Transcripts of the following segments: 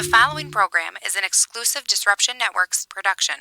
following program is an exclusive Disruption Networks production.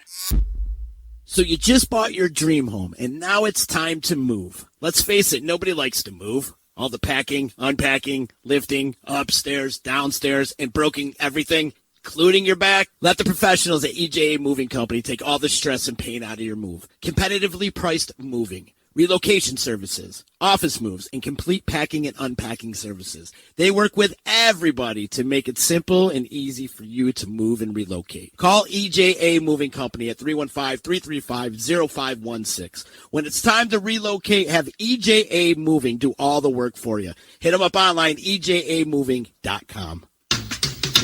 So you just bought your dream home, and now it's time to move. Let's face it, nobody likes to move. All the packing, unpacking, lifting, upstairs, downstairs, and broking everything, including your back. Let the professionals at EJA Moving Company take all the stress and pain out of your move. Competitively priced moving, relocation services, office moves, and complete packing and unpacking services. They work with everybody to make it simple and easy for you to move and relocate. Call EJA Moving Company at 315-335-0516. When it's time to relocate, have EJA Moving do all the work for you. Hit them up online, ejamoving.com.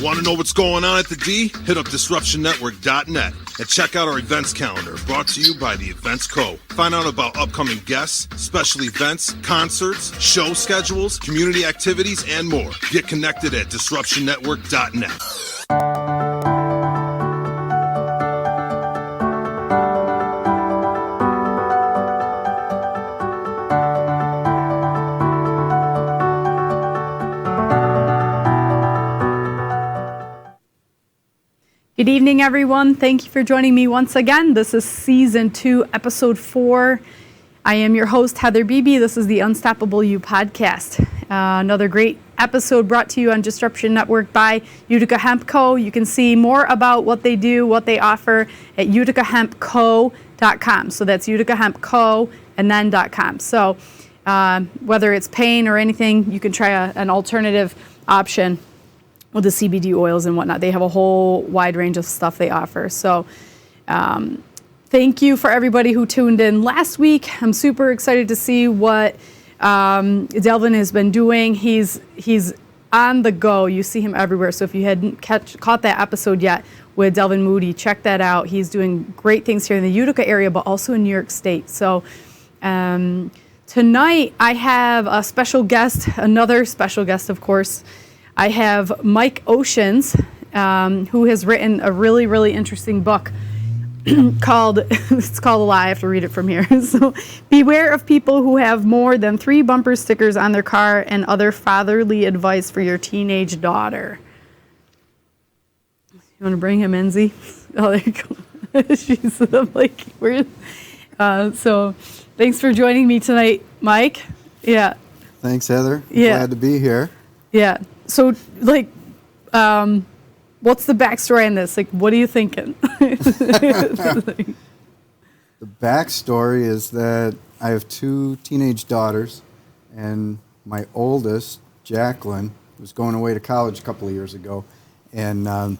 Want to know what's going on at the D? Hit up DisruptionNetwork.net and check out our events calendar brought to you by the Events Co. Find out about upcoming guests, special events, concerts, show schedules, community activities, and more. Get connected at DisruptionNetwork.net. Good evening, everyone. Thank you for joining me once again. This is Season 2, Episode 4. I am your host, Heather Beebe. This is the Unstoppable You podcast. Another great episode brought to you on Disruption Network by Utica Hemp Co. You can see more about what they do, what they offer at uticahempco.com. So that's Utica Hemp Co. and then .com. So whether it's pain or anything, you can try an alternative option with the CBD oils and whatnot. They have a whole wide range of stuff they offer. So thank you for everybody who tuned in last week. I'm super excited to see what Delvin has been doing. He's on the go. You see him everywhere. So if you hadn't caught that episode yet with Delvin Moody, check that out. He's doing great things here in the Utica area, but also in New York State. So tonight I have a special guest, another special guest, of course. I have Mike Oshins, who has written a really, really interesting book called a lot. I have to read it from here. So, beware of people who have more than 3 bumper stickers on their car and other fatherly advice for your teenage daughter. You want to bring him in, Z? Oh, there you go. She's like, where? So, thanks for joining me tonight, Mike. Yeah. Thanks, Heather. Yeah. Glad to be here. Yeah. So, like, what's the backstory on this? Like, what are you thinking? The backstory is that I have 2 teenage daughters, and my oldest, Jacqueline, was going away to college a couple of years ago, and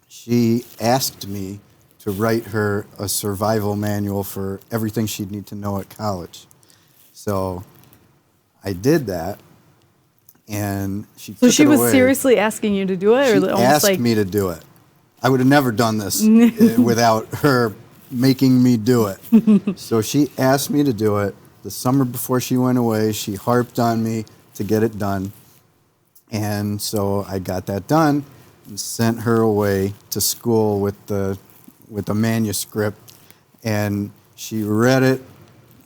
she asked me to write her a survival manual for everything she'd need to know at college. So I did that. And she took she it was away. Seriously asking you to do it? She or asked me to do it. I would have never done this without her making me do it. So she asked me to do it. The summer before she went away, she harped on me to get it done. And so I got that done and sent her away to school with the manuscript. And she read it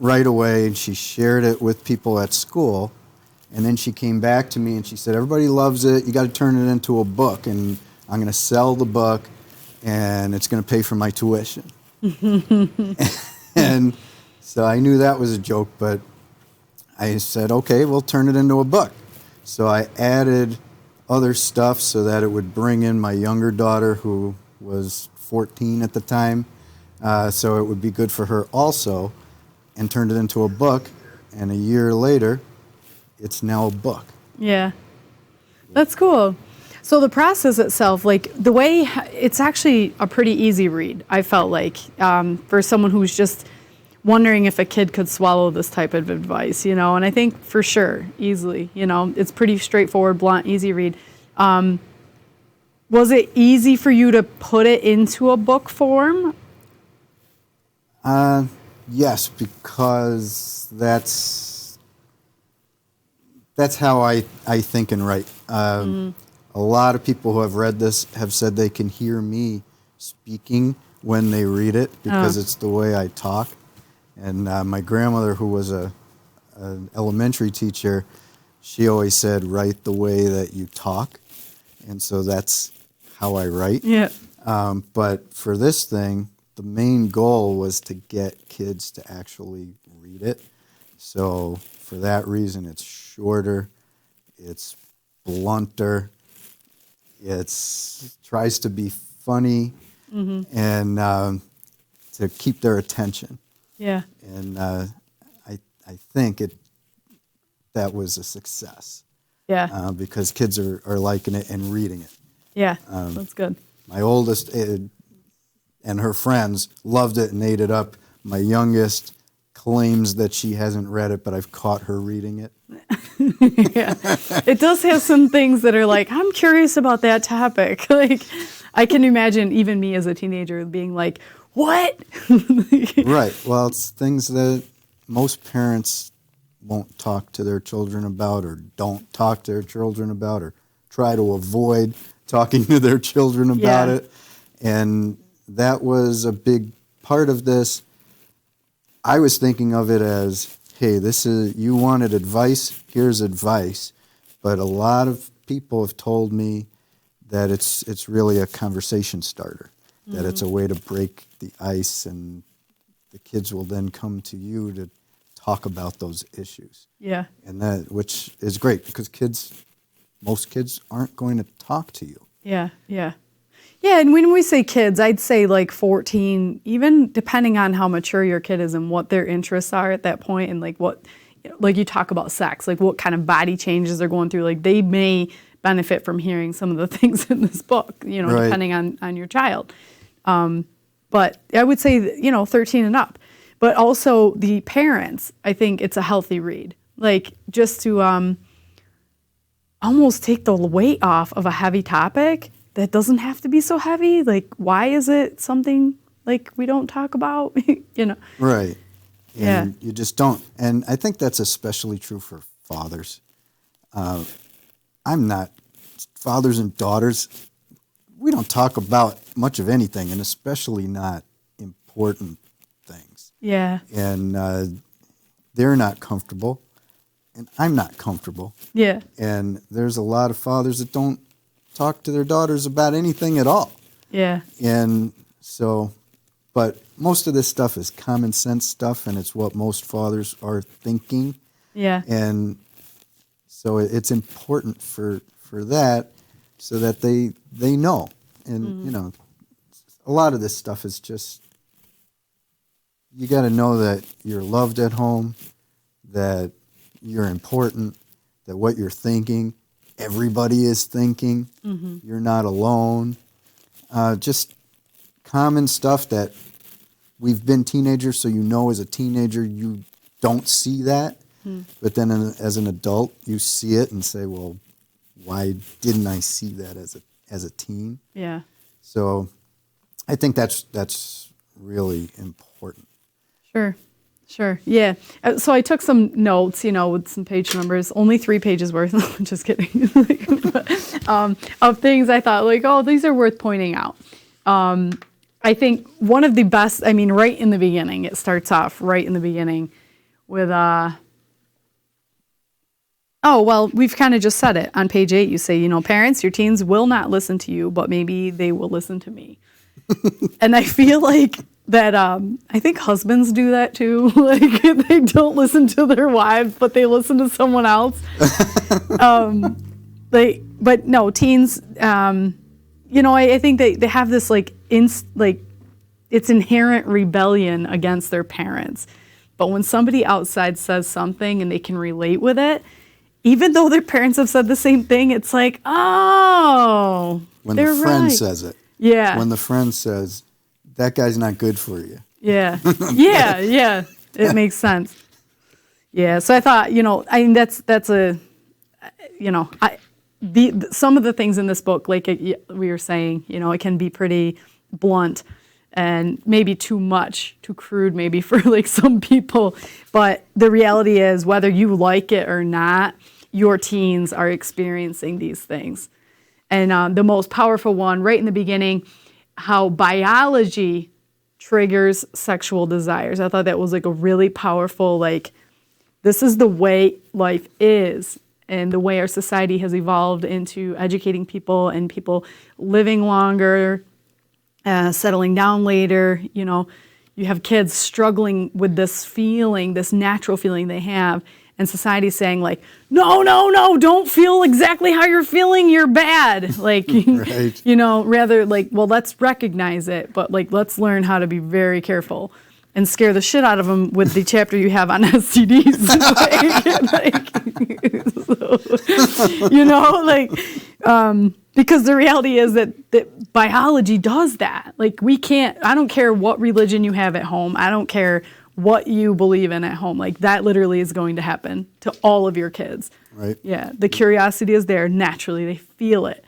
right away, and she shared it with people at school. And then she came back to me and she said, everybody loves it. You got to turn it into a book. And I'm going to sell the book, and it's going to pay for my tuition. And so I knew that was a joke, but I said, okay, we'll turn it into a book. So I added other stuff so that it would bring in my younger daughter, who was 14 at the time. So it would be good for her also, and turned it into a book. And a year later, it's now a book. Yeah. That's cool. So the process itself, like the way, it's actually a pretty easy read, I felt like, for someone who's just wondering if a kid could swallow this type of advice, and I think for sure, easily, it's pretty straightforward, blunt, easy read. Was it easy for you to put it into a book form? Yes, because that's how I think and write. A lot of people who have read this have said they can hear me speaking when they read it because it's the way I talk. And my grandmother, who was an elementary teacher, she always said, write the way that you talk. And so that's how I write. Yeah. But for this thing, the main goal was to get kids to actually read it. So for that reason, it's shorter, it's blunter, it's tries to be funny, and to keep their attention. Yeah. And I think that was a success. Yeah. Because kids are liking it and reading it. Yeah. That's good. My oldest and her friends loved it and ate it up. My youngest claims that she hasn't read it, but I've caught her reading it. Yeah. It does have some things that are like, I'm curious about that topic. Like, I can imagine even me as a teenager being like, what? Right. Well, it's things that most parents won't talk to their children about, or don't talk to their children about, or try to avoid talking to their children about it. And that was a big part of this. I was thinking of it as, hey, you wanted advice, here's advice. But a lot of people have told me that it's really a conversation starter, that it's a way to break the ice, and the kids will then come to you to talk about those issues. Yeah. And which is great, because most kids aren't going to talk to you. Yeah. Yeah. Yeah. And when we say kids, I'd say like 14, even depending on how mature your kid is and what their interests are at that point, and like like you talk about sex, like what kind of body changes they're going through, like they may benefit from hearing some of the things in this book, Right. depending on your child. But I would say, 13 and up. But also the parents, I think it's a healthy read. Like, just to almost take the weight off of a heavy topic that doesn't have to be so heavy. Like, why is it something like we don't talk about? Right. Yeah. And you just don't. And I think that's especially true for fathers. Fathers and daughters, we don't talk about much of anything, and especially not important things. Yeah. And they're not comfortable, and I'm not comfortable. Yeah. And there's a lot of fathers that don't talk to their daughters about anything at all. Yeah. And so, but most of this stuff is common sense stuff, and it's what most fathers are thinking. Yeah. And so it's important for that, so that they know. And, a lot of this stuff is just, you got to know that you're loved at home, that you're important, that what you're thinking, everybody is thinking. You're not alone. Just common stuff that we've been teenagers, so as a teenager you don't see that. But then as an adult, you see it and say, well, why didn't I see that as a teen? Yeah. So I think that's really important. Sure. Yeah. So I took some notes, with some page numbers, only 3 pages worth. Just kidding. Of things I thought like, oh, these are worth pointing out. I think one of the best, right in the beginning, it starts off right in the beginning with, we've kind of just said it. On page 8, you say, parents, your teens will not listen to you, but maybe they will listen to me. And I feel like that, I think husbands do that too. Like, they don't listen to their wives, but they listen to someone else. But no, teens, I think they have this it's inherent rebellion against their parents. But when somebody outside says something and they can relate with it, even though their parents have said the same thing, it's like, oh, when they're the friend right. says it. Yeah. When the friend says, that guy's not good for you. Yeah. Yeah. It makes sense. Yeah. So I thought, that's a, some of the things in this book, like we were saying, it can be pretty blunt and maybe too crude maybe for like some people. But the reality is, whether you like it or not, your teens are experiencing these things. And the most powerful one right in the beginning, how biology triggers sexual desires. I thought that was like a really powerful, this is the way life is. and the way our society has evolved into educating people and people living longer, settling down later. You have kids struggling with this feeling, this natural feeling they have, and society's saying like, no, don't feel exactly how you're feeling, you're bad. Like, Right. rather like, well, let's recognize it, but like, let's learn how to be very careful and scare the shit out of them with the chapter you have on STDs. Because the reality is that biology does that. Like, I don't care what religion you have at home. I don't care what you believe in at home. Like, that literally is going to happen to all of your kids. Right. Yeah. The curiosity is there naturally. They feel it.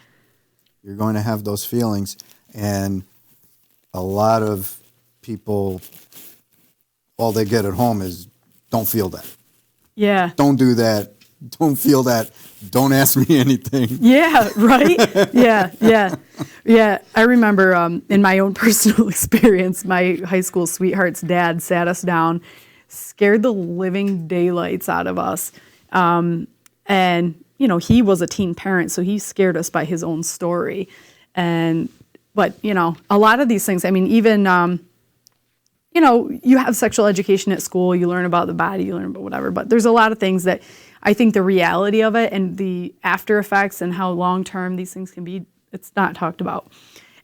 You're going to have those feelings. And a lot of people, all they get at home is, don't feel that. Yeah. Don't do that. Don't feel that. Don't ask me anything. Yeah, right? Yeah. I remember in my own personal experience, my high school sweetheart's dad sat us down, scared the living daylights out of us. And, he was a teen parent, so he scared us by his own story. But, a lot of these things, I mean, even, you have sexual education at school, you learn about the body, you learn about whatever, but there's a lot of things that I think the reality of it and the after effects and how long-term these things can be, it's not talked about.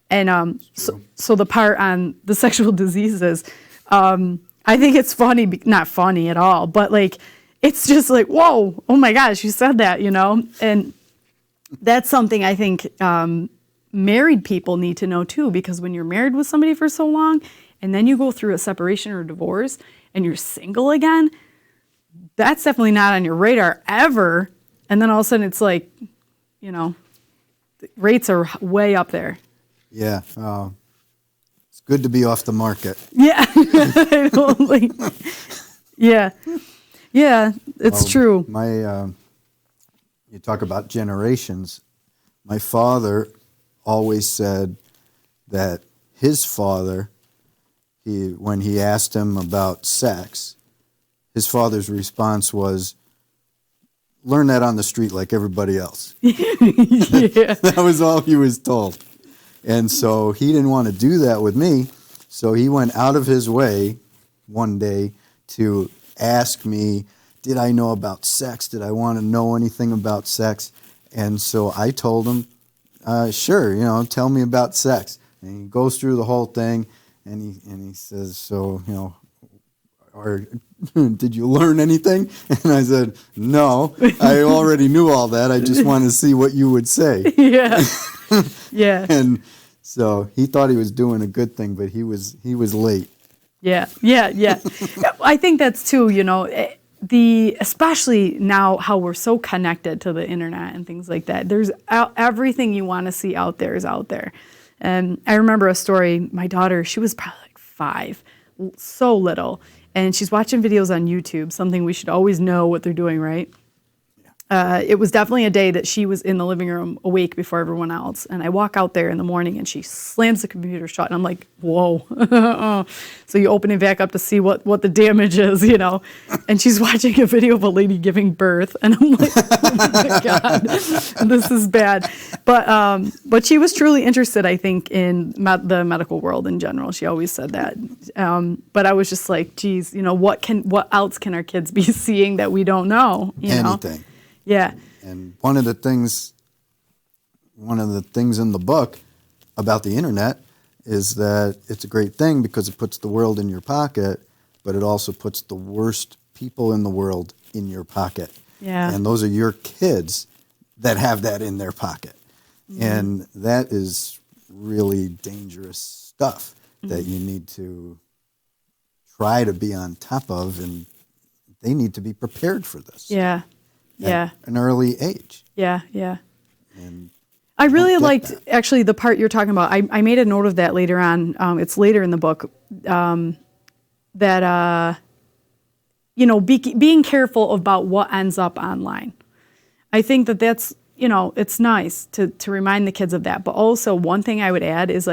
And so the part on the sexual diseases, I think it's funny, not funny at all, but like, it's just like, whoa, oh my gosh, you said that, and that's something I think married people need to know too, because when you're married with somebody for so long, and then you go through a separation or divorce, and you're single again, that's definitely not on your radar ever. And then all of a sudden it's like, the rates are way up there. Yeah. It's good to be off the market. Yeah. Yeah, it's true. You talk about generations. My father always said that his father, when he asked him about sex, his father's response was, learn that on the street like everybody else. Yeah. That was all he was told. And so he didn't want to do that with me. So he went out of his way one day to ask me, did I know about sex? Did I want to know anything about sex? And so I told him, sure, tell me about sex. And he goes through the whole thing, and he says, so, did you learn anything? And I said, no, I already knew all that. I just wanted to see what you would say. Yeah. Yeah. And so he thought he was doing a good thing, but he was late. Yeah. I think that's too, especially now how we're so connected to the internet and things like that. There's everything you want to see out there is out there. And I remember a story, my daughter, she was probably like 5, so little. And she's watching videos on YouTube, something we should always know what they're doing, right? It was definitely a day that she was in the living room awake before everyone else. And I walk out there in the morning and she slams the computer shut. And I'm like, whoa. So you open it back up to see what the damage is, And she's watching a video of a lady giving birth. And I'm like, oh my God, this is bad. But she was truly interested, I think, in the medical world in general. She always said that. But I was just like, geez, what else can our kids be seeing that we don't know? Anything. Yeah. And one of the things in the book about the internet is that it's a great thing because it puts the world in your pocket, but it also puts the worst people in the world in your pocket. Yeah. And those are your kids that have that in their pocket. Mm-hmm. And that is really dangerous stuff that you need to try to be on top of, and they need to be prepared for this. Yeah. At an early age. Yeah. And I really liked, actually, the part you're talking about. I made a note of that later on. It's later in the book that, being careful about what ends up online. I think that's, it's nice to remind the kids of that. But also, one thing I would add is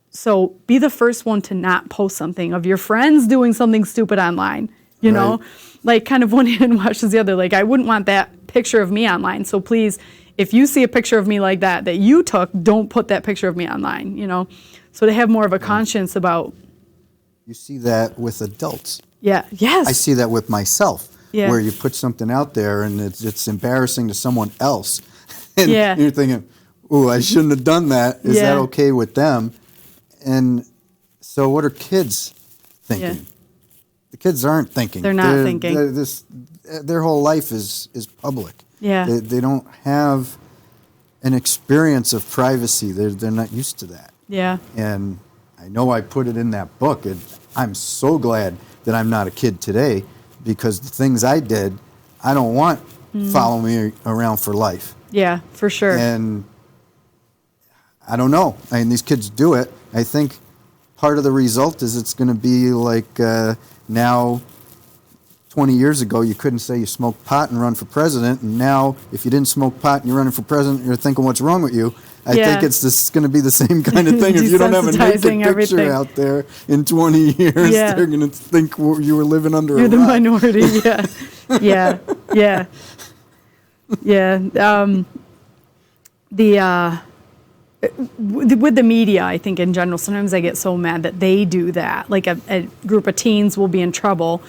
so be the first one to not post something of your friends doing something stupid online. you know, like kind of one hand washes the other. Like I wouldn't want that picture of me online. So please, if you see a picture of me like that you took, don't put that picture of me online, you know. So to have more of a conscience about. You see that with adults. Yeah. Yes. I see that with myself. Yeah. Where you put something out there and it's embarrassing to someone else. And Yeah. you're thinking, ooh, I shouldn't have done that. Is that okay with them? And so what are kids thinking? Yeah. The kids aren't thinking. They're not thinking. Their whole life is public. Yeah. They don't have an experience of privacy. They're not used to that. Yeah. And I know I put it in that book, and I'm so glad that I'm not a kid today, because the things I did, I don't want follow me around for life. Yeah, for sure. And I don't know. I mean, these kids do it. I think part of the result is it's going to be like now, 20 years ago, you couldn't say you smoked pot and run for president. And now, if you didn't smoke pot and you're running for president, you're thinking, what's wrong with you? I think it's going to be the same kind of thing. If you don't have a naked picture out there in 20 years, they're going to think you were living under a rock. You're the minority, yeah. With the media, I think in general, sometimes I get so mad that they do that. Like a group of teens will be in trouble.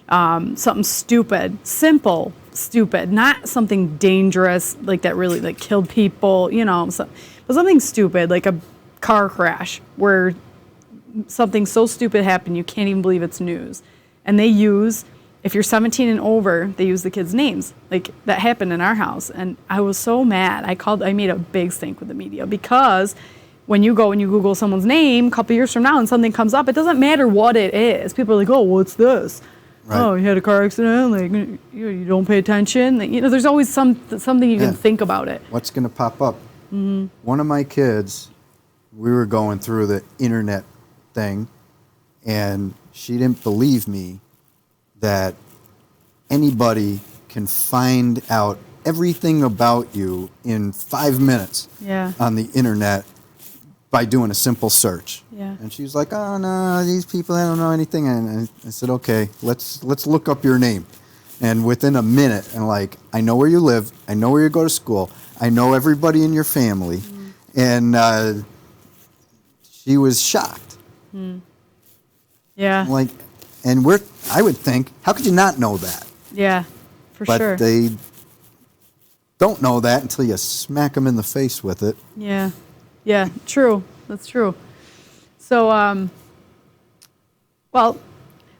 Something stupid, simple, stupid, not something dangerous like that really like killed people, you know, but something stupid like a car crash where something so stupid happened you can't even believe it's news. And they use, if you're 17 and over, they use the kids' names. Like that happened in our house, and I was so mad. I made a big stink with the media, because when you go and you Google someone's name a couple years from now and something comes up, it doesn't matter what it is. People are like, oh, what's this? Right. Oh, you had a car accident, like you don't pay attention. Like, you know, there's always something you can think about it. What's going to pop up? One of my kids, we were going through the internet thing, and she didn't believe me that anybody can find out everything about you in 5 minutes on the internet by doing a simple search. Yeah. And she's like, oh, no, these people, I don't know anything. And I said, okay, let's look up your name. And within a minute, and like, I know where you live. I know where you go to school. I know everybody in your family. And she was shocked. Yeah. Like, and I would think, how could you not know that? Yeah, for sure. But they don't know that until you smack them in the face with it. Yeah. Yeah, true. That's true. So, well,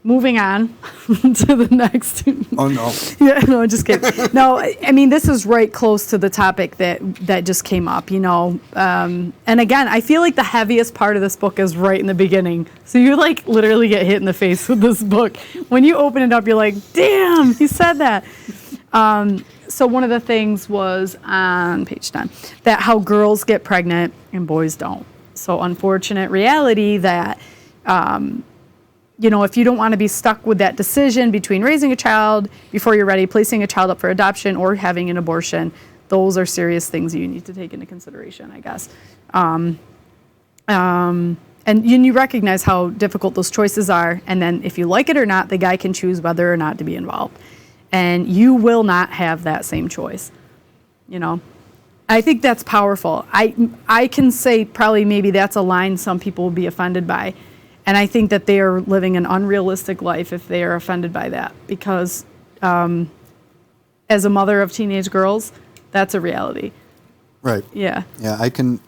moving on to the next. Oh, no. Yeah, no, just kidding. No, I mean, this is right close to the topic that just came up, you know. And again, I feel like the heaviest part of this book is right in the beginning. So you, like, literally get hit in the face with this book. When you open it up, you're like, damn, he said that. So one of the things was on page 10, that how girls get pregnant and boys don't. So unfortunate reality that, you know, if you don't want to be stuck with that decision between raising a child before you're ready, placing a child up for adoption, or having an abortion, those are serious things you need to take into consideration, I guess. And you recognize how difficult those choices are. And then if you like it or not, the guy can choose whether or not to be involved. And you will not have that same choice, you know. I think that's powerful. I can say probably maybe that's a line some people will be offended by. And I think that they are living an unrealistic life if they are offended by that. Because as a mother of teenage girls, that's a reality. Right. Yeah. Yeah, I can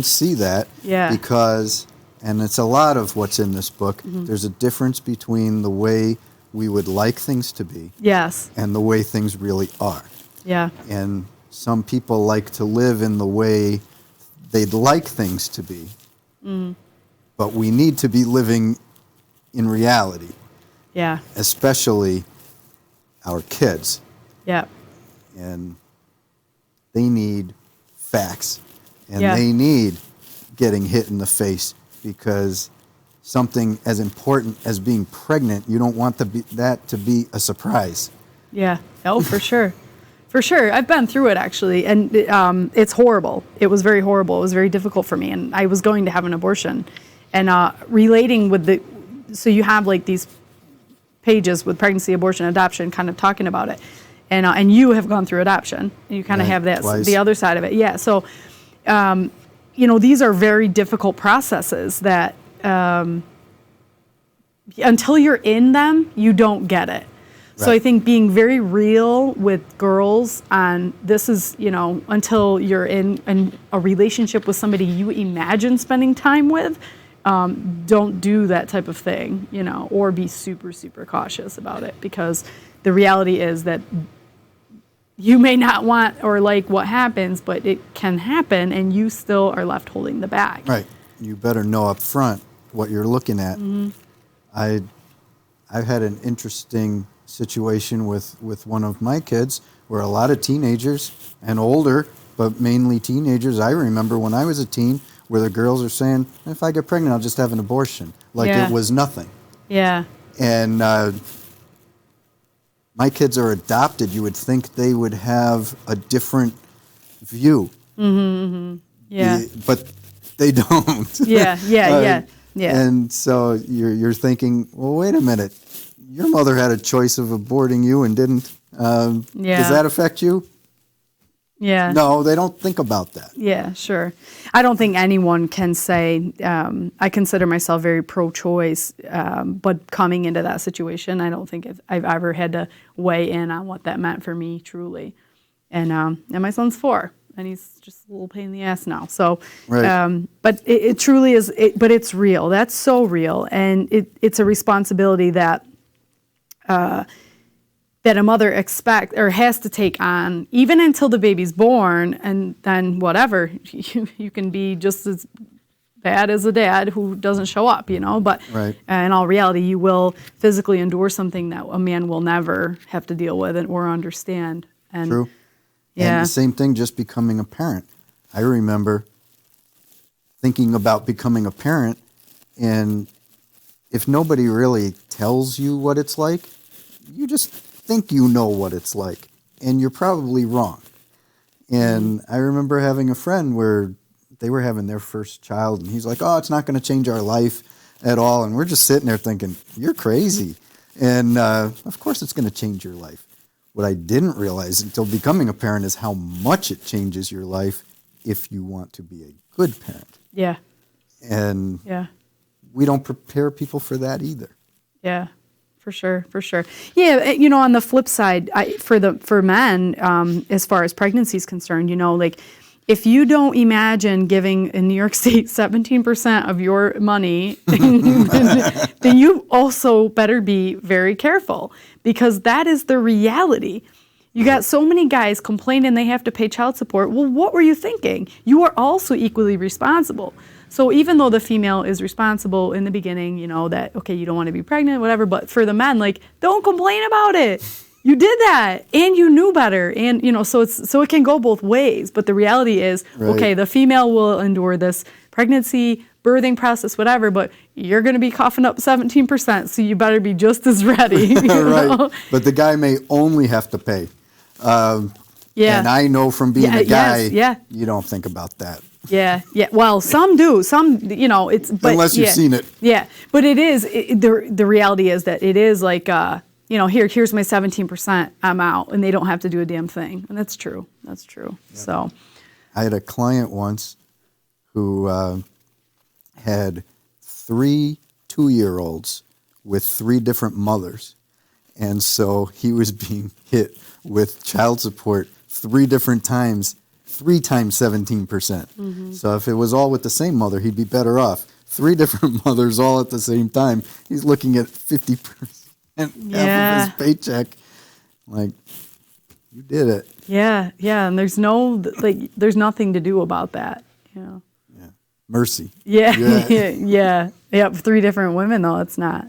see that. Yeah. Because, and it's a lot of what's in this book, there's a difference between the way we would like things to be. Yes. And the way things really are. Yeah. And some people like to live in the way they'd like things to be. But we need to be living in reality. Yeah. Especially our kids. Yeah. And they need facts. And they need getting hit in the face, because something as important as being pregnant, you don't want that to be a surprise. Yeah. Oh, for sure. For sure. I've been through it, actually. And it's horrible. It was very horrible. It was very difficult for me. And I was going to have an abortion. And relating with so you have like these pages with pregnancy, abortion, adoption, kind of talking about it. And you have gone through adoption. You kind of have that, twice. the other side of it. Yeah. So, these are very difficult processes that until you're in them, you don't get it. So I think being very real with girls on this is, until you're in a relationship with somebody you imagine spending time with, don't do that type of thing, or be super, super cautious about it, because the reality is that you may not want or like what happens, but it can happen and you still are left holding the bag. Right. You better know up front what you're looking at. Mm-hmm. I've had an interesting situation with one of my kids where a lot of teenagers and older, but mainly teenagers, I remember when I was a teen, where the girls are saying, if I get pregnant, I'll just have an abortion. Like it was nothing. Yeah. And my kids are adopted. You would think they would have a different view. Yeah. But they don't. Yeah. And so you're thinking, well, wait a minute. Your mother had a choice of aborting you and didn't. Does that affect you? Yeah. No, they don't think about that. Yeah, sure. I don't think anyone can say, I consider myself very pro-choice, but coming into that situation, I don't think I've ever had to weigh in on what that meant for me, truly. And my son's 4, and he's just a little pain in the ass now. So, but it truly is, but it's real. That's so real. And it's a responsibility that a mother expects or has to take on, even until the baby's born, and then whatever, you can be just as bad as a dad who doesn't show up, but in all reality, you will physically endure something that a man will never have to deal with or understand. And True. Yeah. And the same thing, just becoming a parent. I remember thinking about becoming a parent, and if nobody really tells you what it's like, you just think you know what it's like, and you're probably wrong. And I remember having a friend where they were having their first child, and he's like, oh, it's not going to change our life at all. And we're just sitting there thinking, you're crazy. And of course it's going to change your life. What I didn't realize until becoming a parent is how much it changes your life if you want to be a good parent. Yeah. And we don't prepare people for that either. Yeah. For sure. Yeah, on the flip side, for men, as far as pregnancy is concerned, like if you don't imagine giving in New York State 17% of your money, then you also better be very careful, because that is the reality. You got so many guys complaining they have to pay child support. Well, what were you thinking? You are also equally responsible. So even though the female is responsible in the beginning, that, okay, you don't want to be pregnant, whatever, but for the men, don't complain about it. You did that, and you knew better, and, so it can go both ways. But the reality is, okay, the female will endure this pregnancy, birthing process, whatever, but you're going to be coughing up 17%, so you better be just as ready. Right. But the guy may only have to pay. And I know from being a guy, you don't think about that. Yeah. Well, some do. Some, it's but unless you've seen it. Yeah, but it is. The reality is that it is like, here's my 17%. I'm out, and they don't have to do a damn thing, and that's true. That's true. Yeah. So, I had a client once who had 3 2-year-olds with 3 different mothers, and so he was being hit with child support 3 different times. 3 times 17%. Mm-hmm. So if it was all with the same mother, he'd be better off. 3 different mothers all at the same time, he's looking at 50%, half of his paycheck. Like, you did it. Yeah, and there's there's nothing to do about that. Yeah. Mercy. Yeah. 3 different women, though, it's not,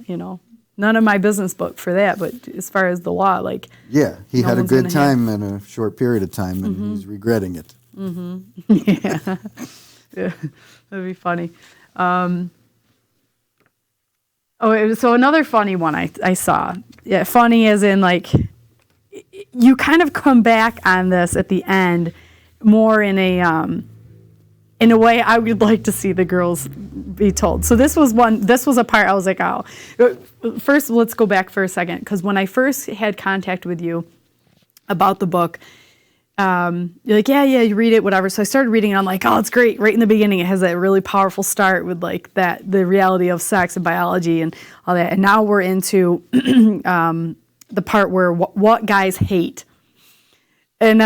none of my business book for that, but as far as the law, he had a good time in a short period of time, and he's regretting it. Yeah, that'd be funny. So another funny one I saw. Yeah, funny as in you kind of come back on this at the end, more in a in a way I would like to see the girls be told. So this was a part I was like, oh. First, let's go back for a second, because when I first had contact with you about the book, you're like, yeah, you read it, whatever. So I started reading it. I'm like, oh, it's great. Right in the beginning, it has that really powerful start with like the reality of sex and biology and all that. And now we're into the part where what guys hate. And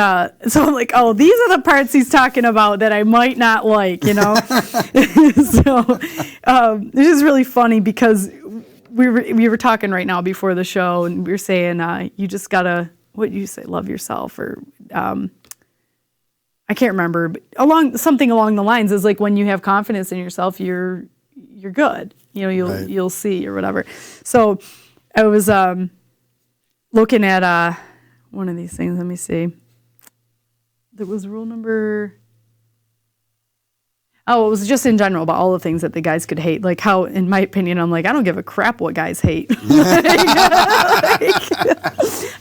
so I'm like, oh, these are the parts he's talking about that I might not like, So this is really funny because we were talking right now before the show, and we were saying you just gotta, what do you say, love yourself, or I can't remember, but something along the lines is like when you have confidence in yourself, you're good. You'll see or whatever. So I was looking at one of these things. Let me see. There was rule number. Oh, it was just in general about all the things that the guys could hate. Like how, in my opinion, I'm like, I don't give a crap what guys hate.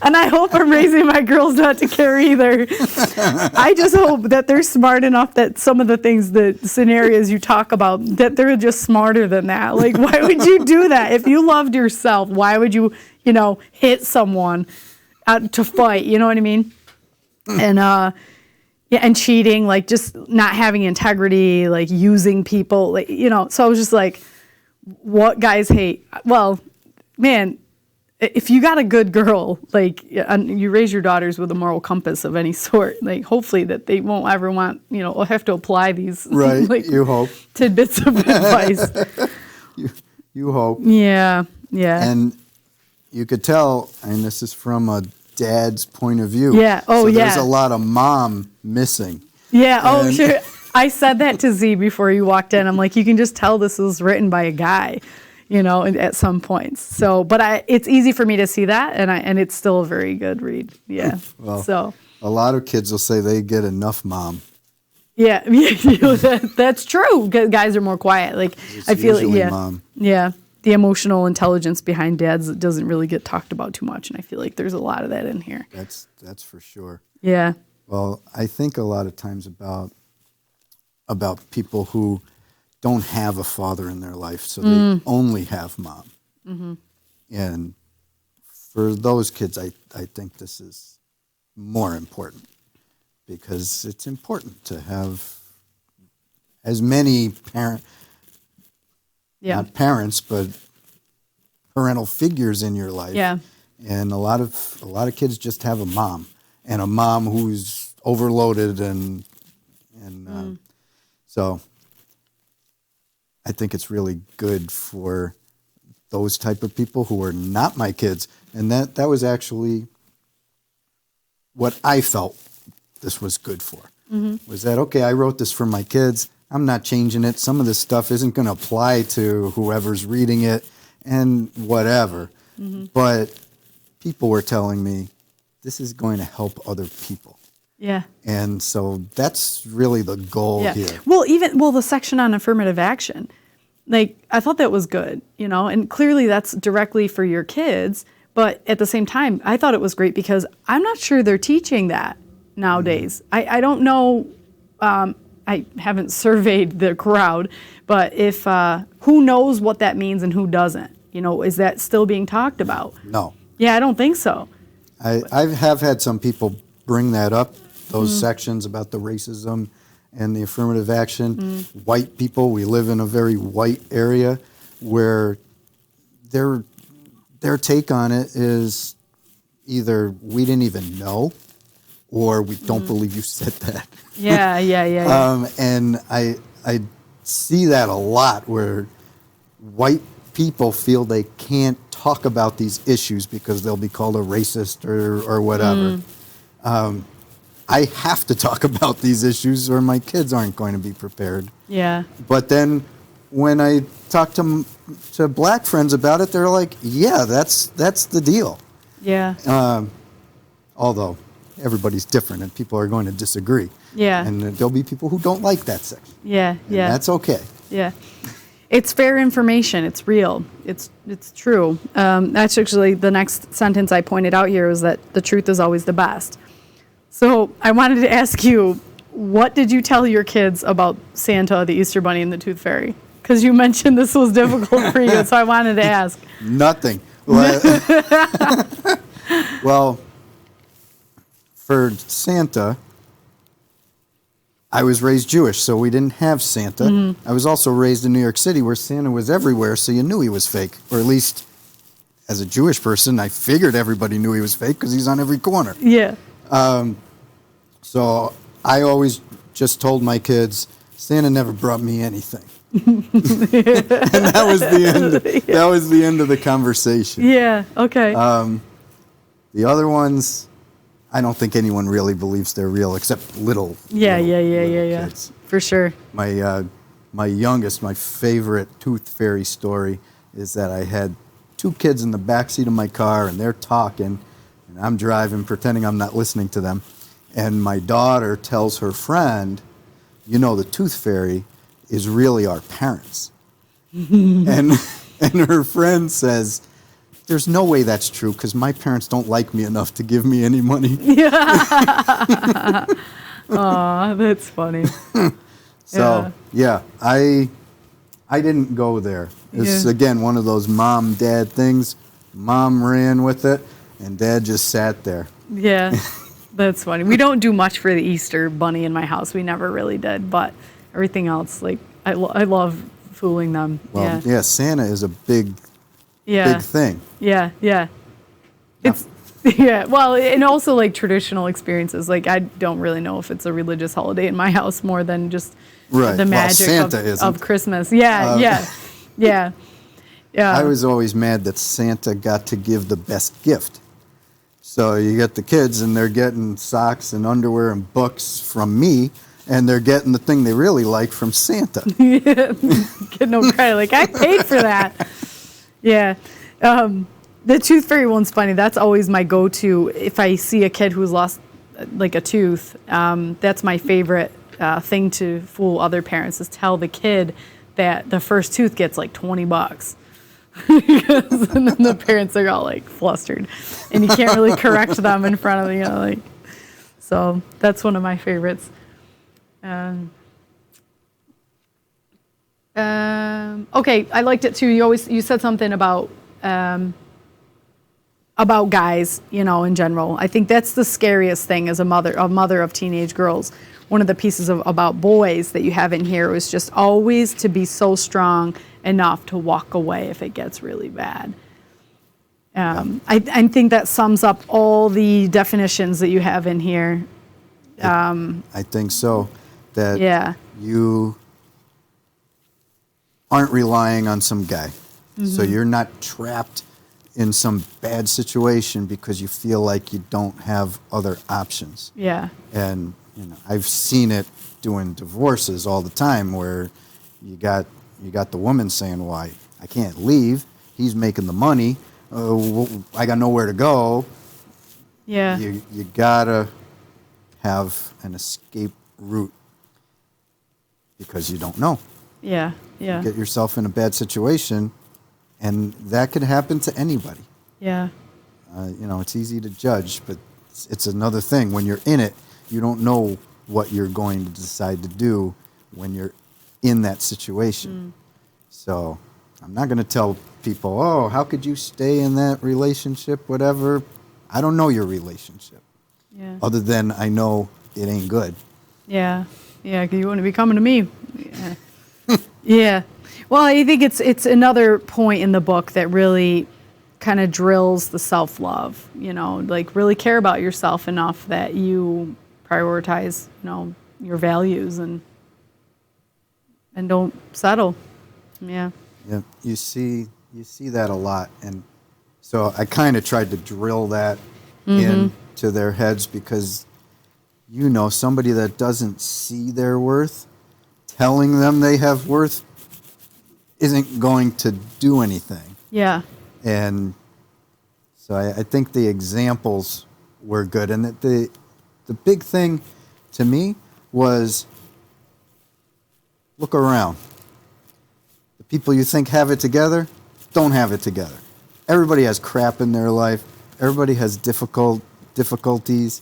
And I hope I'm raising my girls not to care either. I just hope that they're smart enough that some of the things, the scenarios you talk about, that they're just smarter than that. Like, why would you do that? If you loved yourself, why would you, hit someone to fight? You know what I mean? And, and cheating, like just not having integrity, like using people, like, so I was just like, what guys hate? Well, man, if you got a good girl, like you raise your daughters with a moral compass of any sort, like hopefully that they won't ever want, have to apply these Right, like, you hope. tidbits of advice. You hope. Yeah. And you could tell, and this is from a dad's point of view. Yeah. Oh, so yeah. There's a lot of mom missing. Yeah. Oh, sure. I said that to Z before you walked in. I'm like, you can just tell this was written by a guy, at some points. So, but it's easy for me to see that, and it's still a very good read. Yeah. Well, so a lot of kids will say they get enough mom. Yeah. That's true. Guys are more quiet. Like I feel like, yeah. Mom. Yeah. The emotional intelligence behind dads doesn't really get talked about too much, and I feel like there's a lot of that in here. That's for sure. Yeah. Well, I think a lot of times about people who don't have a father in their life, so they only have mom. Mm-hmm. And for those kids, I think this is more important, because it's important to have as many not parents, but parental figures in your life. Yeah. And a lot of kids just have a mom, and a mom who's overloaded, and so I think it's really good for those type of people who are not my kids. And that was actually what I felt this was good for. Mm-hmm. Was that, okay, I wrote this for my kids. I'm not changing it. Some of this stuff isn't going to apply to whoever's reading it and whatever. Mm-hmm. But people were telling me this is going to help other people. Yeah. And so that's really the goal here. Well, the section on affirmative action, like I thought that was good, and clearly that's directly for your kids. But at the same time, I thought it was great because I'm not sure they're teaching that nowadays. Mm-hmm. I don't know. I haven't surveyed the crowd, but if who knows what that means and who doesn't? Is that still being talked about? No. Yeah, I don't think so. I have had some people bring that up, those sections about the racism and the affirmative action. White people, we live in a very white area where their take on it is either we didn't even know or we don't believe you said that. Yeah. And I see that a lot where white people feel they can't talk about these issues because they'll be called a racist or whatever. I have to talk about these issues or my kids aren't going to be prepared. Yeah. But then when I talk to black friends about it, they're like, yeah, that's the deal. Yeah. Although everybody's different and people are going to disagree. Yeah. And there'll be people who don't like that section. Yeah. And that's okay. Yeah. It's fair information. It's real. It's true. That's actually the next sentence I pointed out here, is that the truth is always the best. So I wanted to ask you, what did you tell your kids about Santa, the Easter Bunny, and the Tooth Fairy? Because you mentioned this was difficult for you, so I wanted to ask. Nothing. Well, for Santa, I was raised Jewish, so we didn't have Santa. Mm-hmm. I was also raised in New York City where Santa was everywhere, so you knew he was fake. Or at least, as a Jewish person, I figured everybody knew he was fake because he's on every corner. Yeah. So I always just told my kids, Santa never brought me anything. And that was the end. That was the end of the conversation. Yeah. Okay. The other ones, I don't think anyone really believes they're real, except little. Yeah. Little kids. For sure. My youngest, my favorite Tooth Fairy story is that I had two kids in the backseat of my car, and they're talking, and I'm driving, pretending I'm not listening to them. And my daughter tells her friend, you know, the Tooth Fairy is really our parents. and her friend says, there's no way that's true because my parents don't like me enough to give me any money. Aw, that's funny. So, yeah, I didn't go there. It's, again, one of those mom-dad things. Mom ran with it, and Dad just sat there. Yeah, that's funny. We don't do much for the Easter Bunny in my house. We never really did, but everything else, like, I love fooling them. Well, yeah, Santa is a big thing. Yeah. It's yeah. Well, and also like traditional experiences. Like I don't really know if it's a religious holiday in my house more than just the magic of Christmas. Yeah. I was always mad that Santa got to give the best gift. So you get the kids and they're getting socks and underwear and books from me, and they're getting the thing they really like from Santa. Get no credit. Like I paid for that. Yeah. The Tooth Fairy one's funny. That's always my go-to. If I see a kid who's lost like a tooth, that's my favorite thing to fool other parents is tell the kid that the first tooth gets like $20. And then the parents are all like flustered and you can't really correct them in front of them, like, so that's one of my favorites. Okay, I liked it too. You said something about guys, in general. I think that's the scariest thing as a mother of teenage girls. One of the pieces about boys that you have in here was just always to be so strong enough to walk away if it gets really bad. I think that sums up all the definitions that you have in here. I think so. That you aren't relying on some guy. Mm-hmm. So you're not trapped in some bad situation because you feel like you don't have other options. Yeah. And I've seen it doing divorces all the time where you got the woman saying, "Well, I can't leave. He's making the money. I got nowhere to go." Yeah. You gotta have an escape route because you don't know. Yeah. You get yourself in a bad situation, and that could happen to anybody. Yeah. It's easy to judge, but it's another thing. When you're in it, you don't know what you're going to decide to do when you're in that situation. So I'm not going to tell people, oh, how could you stay in that relationship, whatever. I don't know your relationship. Yeah. Other than I know it ain't good. Yeah. Yeah, because you wouldn't be coming to me. Yeah. Yeah. Well, I think it's another point in the book that really kind of drills the self-love, like really care about yourself enough that you prioritize, your values and don't settle. Yeah. Yeah. You see that a lot. And so I kind of tried to drill that into their heads because, somebody that doesn't see their worth, telling them they have worth isn't going to do anything. Yeah. And so I think the examples were good. And the big thing to me was look around. The people you think have it together don't have it together. Everybody has crap in their life. Everybody has difficulties.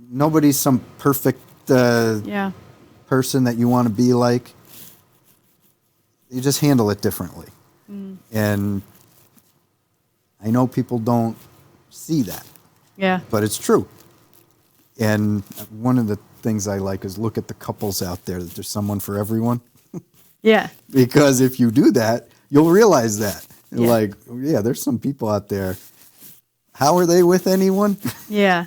Nobody's some perfect person that you want to be like, you just handle it differently. And I know people don't see that. Yeah. But it's true. And one of the things I like is look at the couples out there, that there's someone for everyone. Yeah. Because if you do that, you'll realize that. Yeah. Like, yeah, there's some people out there. How are they with anyone? Yeah,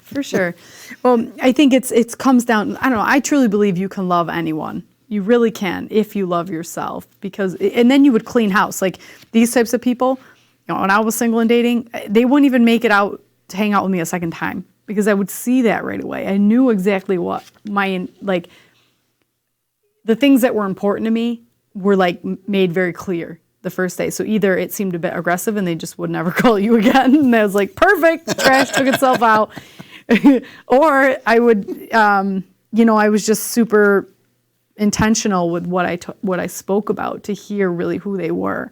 for sure. Well, I think it comes down, I don't know, I truly believe you can love anyone. You really can if you love yourself, and then you would clean house. Like these types of people, when I was single and dating, they wouldn't even make it out to hang out with me a second time because I would see that right away. I knew exactly what the things that were important to me were made very clear the first day. So either it seemed a bit aggressive and they just would never call you again. And I was like, perfect, trash took itself out. Or I would, I was just super intentional with what I spoke about to hear really who they were.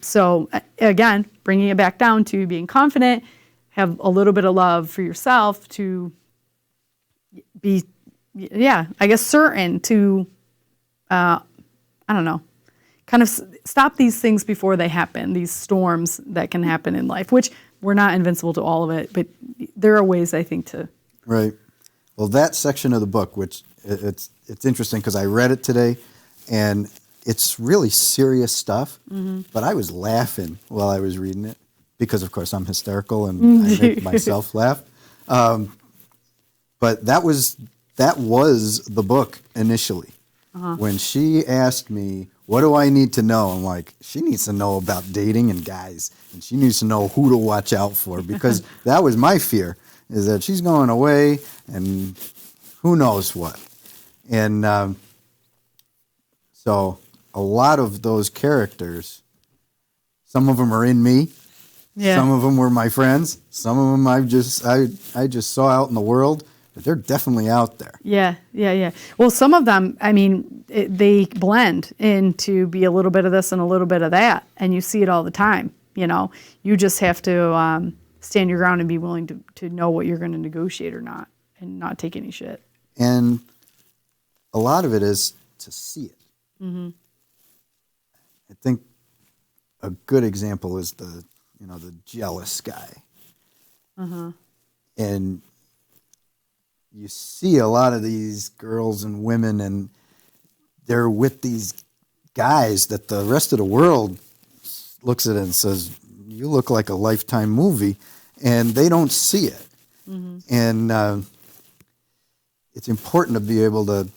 So again, bringing it back down to being confident, have a little bit of love for yourself to be, I guess certain to, I don't know, kind of stop these things before they happen, these storms that can happen in life, which we're not invincible to all of it, but there are ways I think to. Right. Well, that section of the book, which it's interesting because I read it today, and it's really serious stuff, but I was laughing while I was reading it because, of course, I'm hysterical and I make myself laugh. But that was the book initially. When she asked me, what do I need to know? I'm like, she needs to know about dating and guys, and she needs to know who to watch out for, because that was my fear, is that she's going away and who knows what. And so a lot of those characters, some of them are in me. Yeah. Some of them were my friends. Some of them I just saw out in the world, but they're definitely out there. Yeah. Well, some of them, I mean, they blend into be a little bit of this and a little bit of that, and you see it all the time. You just have to stand your ground and be willing to know what you're going to negotiate or not, and not take any shit. And a lot of it is to see it. I think a good example is the jealous guy. And you see a lot of these girls and women, and they're with these guys that the rest of the world looks at it and says, you look like a Lifetime movie, and they don't see it. And it's important to be able to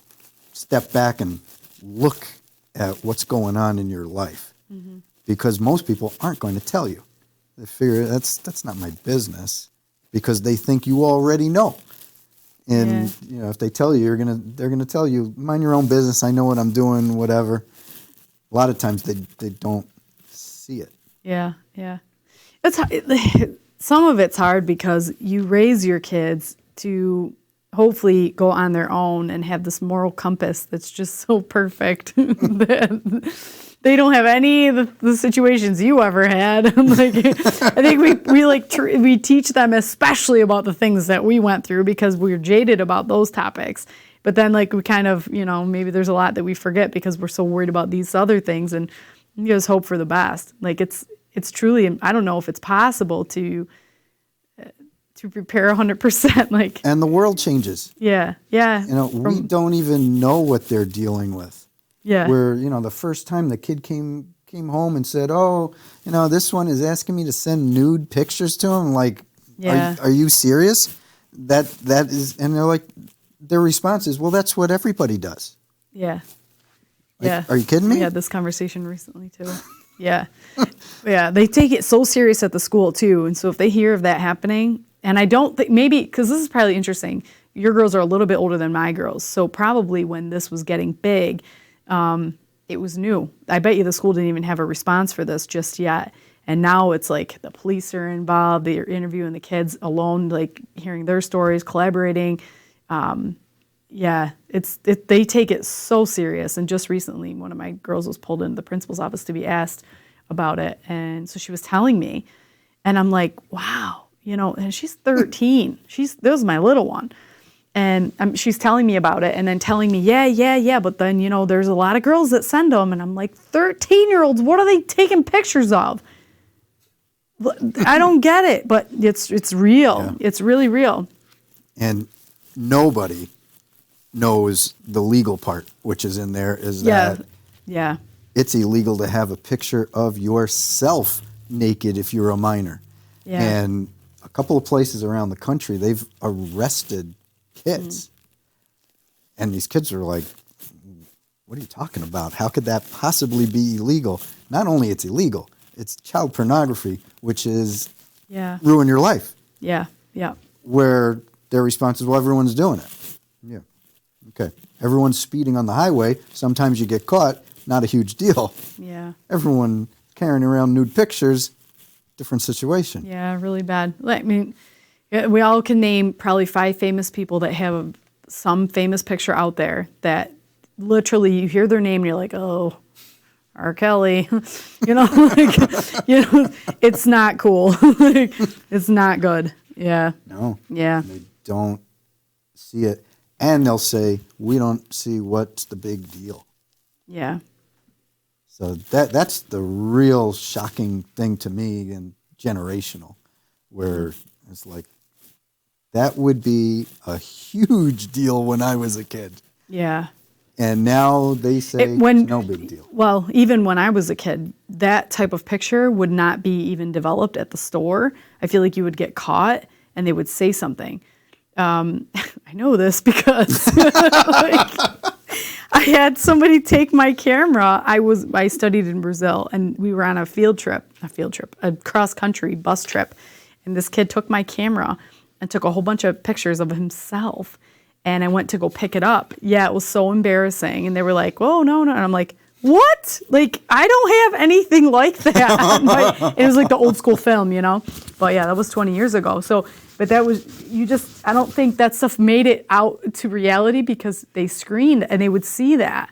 step back and look at what's going on in your life, because most people aren't going to tell you. They figure that's not my business, because they think you already know. And if they tell you, they're gonna tell you, mind your own business. I know what I'm doing. Whatever. A lot of times they don't see it. Yeah. It's some of it's hard because you raise your kids to hopefully go on their own and have this moral compass that's just so perfect that they don't have any of the situations you ever had. I think we teach them especially about the things that we went through because we're jaded about those topics. But then we kind of, maybe there's a lot that we forget because we're so worried about these other things, and you just hope for the best. It's truly, I don't know if it's possible to prepare 100%. And the world changes. Yeah. We don't even know what they're dealing with. Yeah. Where, the first time the kid came home and said, oh, this one is asking me to send nude pictures to him. Are you serious? That is, and they're like, their response is, well, that's what everybody does. Yeah. Are you kidding me? We had this conversation recently too. Yeah. They take it so serious at the school too. And so if they hear of that happening, and I don't think, maybe, because this is probably interesting, your girls are a little bit older than my girls. So probably when this was getting big, it was new. I bet you the school didn't even have a response for this just yet. And now it's like the police are involved. They're interviewing the kids alone, hearing their stories, collaborating. They take it so serious. And just recently, one of my girls was pulled into the principal's office to be asked about it. And so she was telling me, and I'm like, wow, and she's 13. This is my little one. And she's telling me about it and then telling me, yeah. But then, there's a lot of girls that send them. And I'm like, 13-year-olds, what are they taking pictures of? I don't get it, but it's real. Yeah. It's really real. And nobody knows the legal part, which is in there, is that it's illegal to have a picture of yourself naked if you're a minor. Yeah. And a couple of places around the country, they've arrested kids. And these kids are like, what are you talking about? How could that possibly be illegal? Not only it's illegal, it's child pornography, which is ruin your life. Yeah. Where their response is, well, everyone's doing it. Yeah. Okay. Everyone's speeding on the highway. Sometimes you get caught. Not a huge deal. Yeah. Everyone carrying around nude pictures, different situation. Yeah, really bad. I mean, we all can name probably 5 famous people that have some famous picture out there that literally you hear their name and you're like, oh, R. Kelly. It's not cool. It's not good. Yeah. No. Yeah. They don't see it. And they'll say, we don't see what's the big deal. Yeah. So that's the real shocking thing to me, and generational, where it's like, that would be a huge deal when I was a kid. Yeah. And now they say no big deal. Well, even when I was a kid, that type of picture would not be even developed at the store. I feel like you would get caught and they would say something. I know this because I had somebody take my camera. I studied in Brazil and we were on a cross-country bus trip. And this kid took my camera and took a whole bunch of pictures of himself. And I went to go pick it up. Yeah, it was so embarrassing. And they were like, oh, no. And I'm like, what? Like, I don't have anything like that. It was like the old school film, But yeah, that was 20 years ago. But that was, I don't think that stuff made it out to reality because they screened and they would see that,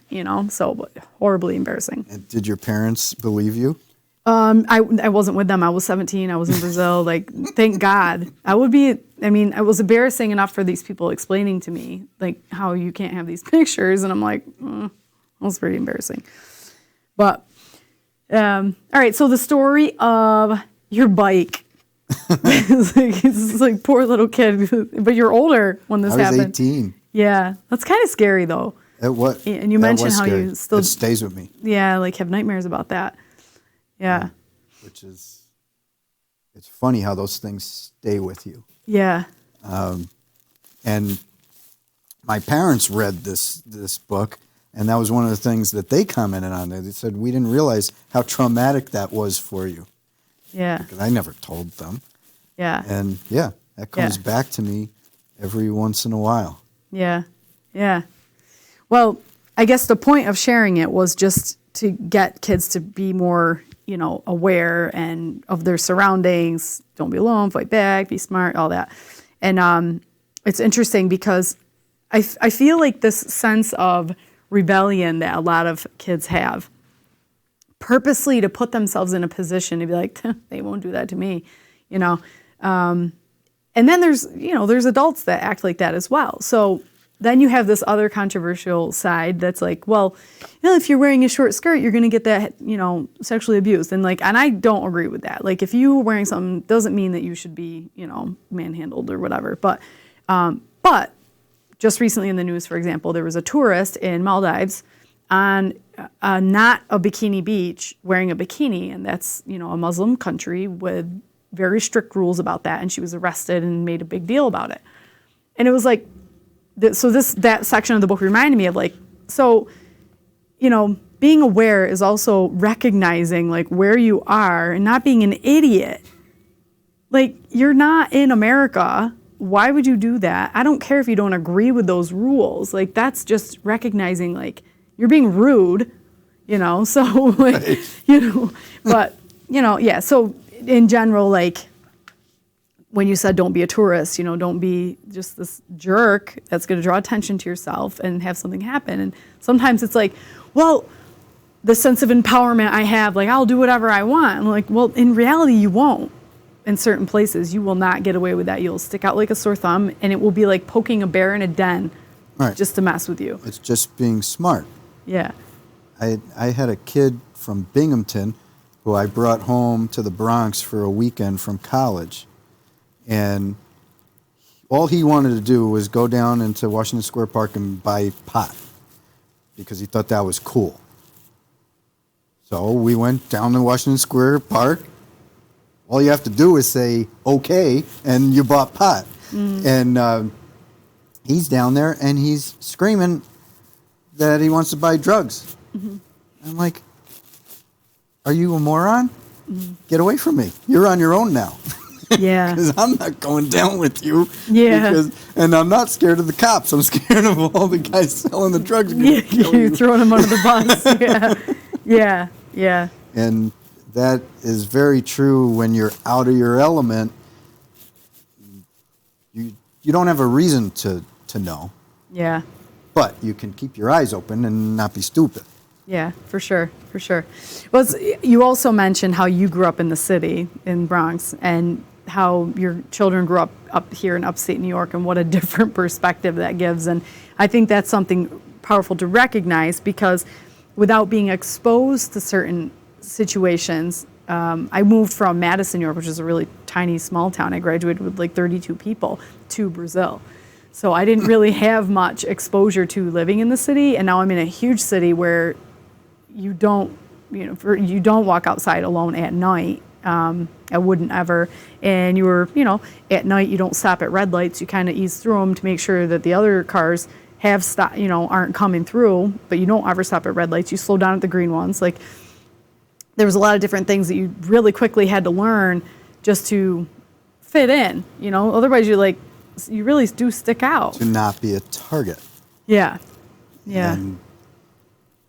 So horribly embarrassing. And did your parents believe you? I wasn't with them. I was 17. I was in Brazil. Like, thank God. It was embarrassing enough for these people explaining to me, like, how you can't have these pictures. And I'm like, it was pretty embarrassing. But, all right. So the story of your bike. It's like poor little kid. But you're older when this happened. I was 18. Yeah. That's kind of scary, though. What? And you mentioned how scary. You still... It stays with me. Yeah, like have nightmares about that. Yeah. Which is, it's funny how those things stay with you. Yeah. And my parents read this book, and that was one of the things that they commented on. They said, we didn't realize how traumatic that was for you. Yeah. Because I never told them. Yeah. And that comes back to me every once in a while. Yeah. Yeah. Well, I guess the point of sharing it was just to get kids to be more, aware and of their surroundings. Don't be alone, fight back, be smart, all that. And it's interesting because I feel like this sense of rebellion that a lot of kids have, purposely to put themselves in a position to be like, they won't do that to me, And then there's adults that act like that as well. So then you have this other controversial side that's like, well, if you're wearing a short skirt, you're going to get that, sexually abused. And I don't agree with that. Like, if you were wearing something, doesn't mean that you should be, manhandled or whatever. But just recently in the news, for example, there was a tourist in Maldives on not a bikini beach wearing a bikini. And that's, a Muslim country with very strict rules about that. And she was arrested and made a big deal about it. And it was like, that section of the book reminded me of being aware is also recognizing like where you are and not being an idiot. Like, you're not in America. Why would you do that? I don't care if you don't agree with those rules. Like, that's just recognizing like you're being rude, so like, but yeah. So in general, like, when you said don't be a tourist, don't be just this jerk that's going to draw attention to yourself and have something happen. And sometimes it's like, well, the sense of empowerment I have, like, I'll do whatever I want. I'm like, well, in reality, you won't. in certain places, you will not get away with that. You'll stick out like a sore thumb, and it will be like poking a bear in a den Right. just to mess with you. It's just being smart. Yeah. I had a kid from Binghamton who I brought home to the Bronx for a weekend from college. And all he wanted to do was go down into Washington Square Park and buy pot because he thought that was cool. So we went down to Washington Square Park. All you have to do is say, okay, and you bought pot. And he's down there and he's screaming that he wants to buy drugs. I'm like, are you a moron? Get away from me. You're on your own now. Yeah. Because I'm not going down with you. Yeah. And I'm not scared of the cops. I'm scared of all the guys selling the drugs. Yeah, you're throwing them under the bus. Yeah. Yeah. Yeah. And that is very true when you're out of your element. You don't have a reason to know, Yeah. but you can keep your eyes open and not be stupid. Yeah, for sure, for sure. Well, you also mentioned how you grew up in the city, in Bronx, and how your children grew up here in upstate New York, and what a different perspective that gives. And I think that's something powerful to recognize, because without being exposed to certain situations, I moved from Madison, New York, which is a really tiny, small town. I graduated with like 32 people, to Brazil. So I didn't really have much exposure to living in the city, and now I'm in a huge city where you don't walk outside alone at night. I wouldn't ever. And at night you don't stop at red lights. You kind of ease through them to make sure that the other cars have stopped, aren't coming through. But you don't ever stop at red lights. You slow down at the green ones. Like, there was a lot of different things that you really quickly had to learn just to fit in. Otherwise you really do stick out. To not be a target. Yeah. Yeah. And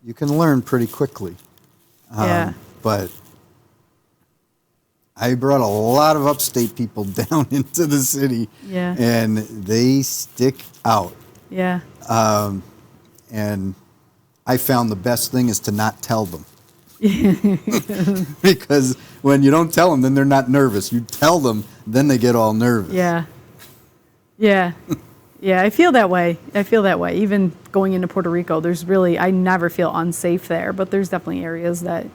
you can learn pretty quickly. Yeah. But I brought a lot of upstate people down into the city. Yeah. And they stick out. Yeah. And I found the best thing is to not tell them. Because when you don't tell them, then they're not nervous. You tell them, then they get all nervous. Yeah. Yeah. Yeah, I feel that way. Even going into Puerto Rico, I never feel unsafe there, but there's definitely areas that,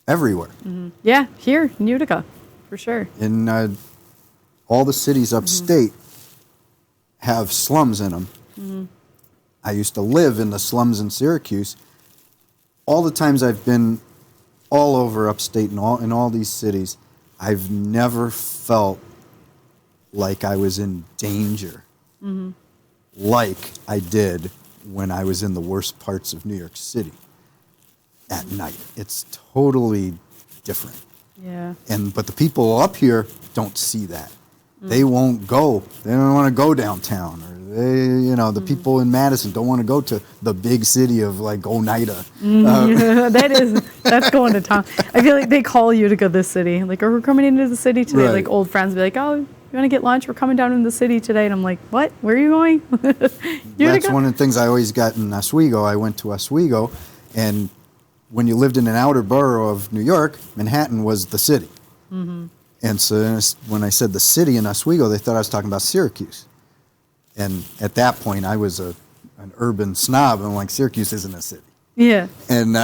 Everywhere. Mm-hmm. Yeah, here in Utica, for sure. In all the cities upstate have slums in them. Mm-hmm. I used to live in the slums in Syracuse. All the times I've been all over upstate in all these cities, I've never felt like I was in danger, like I did when I was in the worst parts of New York City at night. It's totally different. Yeah. But the people up here don't see that. They won't go. They don't want to go downtown, or the people in Madison don't want to go to the big city of like Oneida. That's going to town. I feel like they call Utica the city. Like, we're coming into the city today. Right. Like, old friends be like, oh, you want to get lunch? We're coming down into the city today. And I'm like, what? Where are you going? That's one of the things I always got in Oswego. I went to Oswego, and when you lived in an outer borough of New York, Manhattan was the city. Mm-hmm. And so when I said the city in Oswego, they thought I was talking about Syracuse. And at that point, I was an urban snob, and I'm like, Syracuse isn't a city. Yeah. And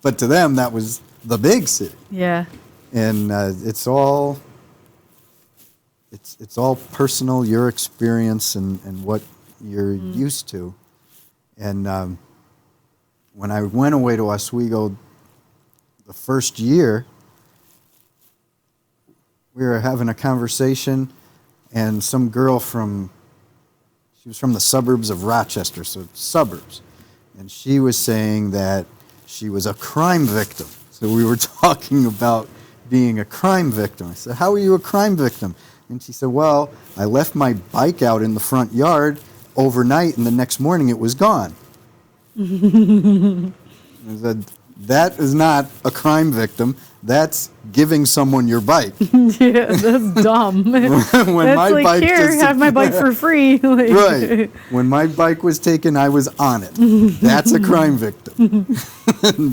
but to them, that was the big city. Yeah. And it's all personal, your experience and what you're used to. And when I went away to Oswego the first year, we were having a conversation, and some girl she was from the suburbs of Rochester, so suburbs. And she was saying that she was a crime victim. So we were talking about being a crime victim. I said, how are you a crime victim? And she said, well, I left my bike out in the front yard overnight, and the next morning it was gone. I said, that is not a crime victim. That's giving someone your bike. Yeah, that's dumb. when that's my like, bike here, have my bike for free. Like, right. When my bike was taken, I was on it. That's a crime victim.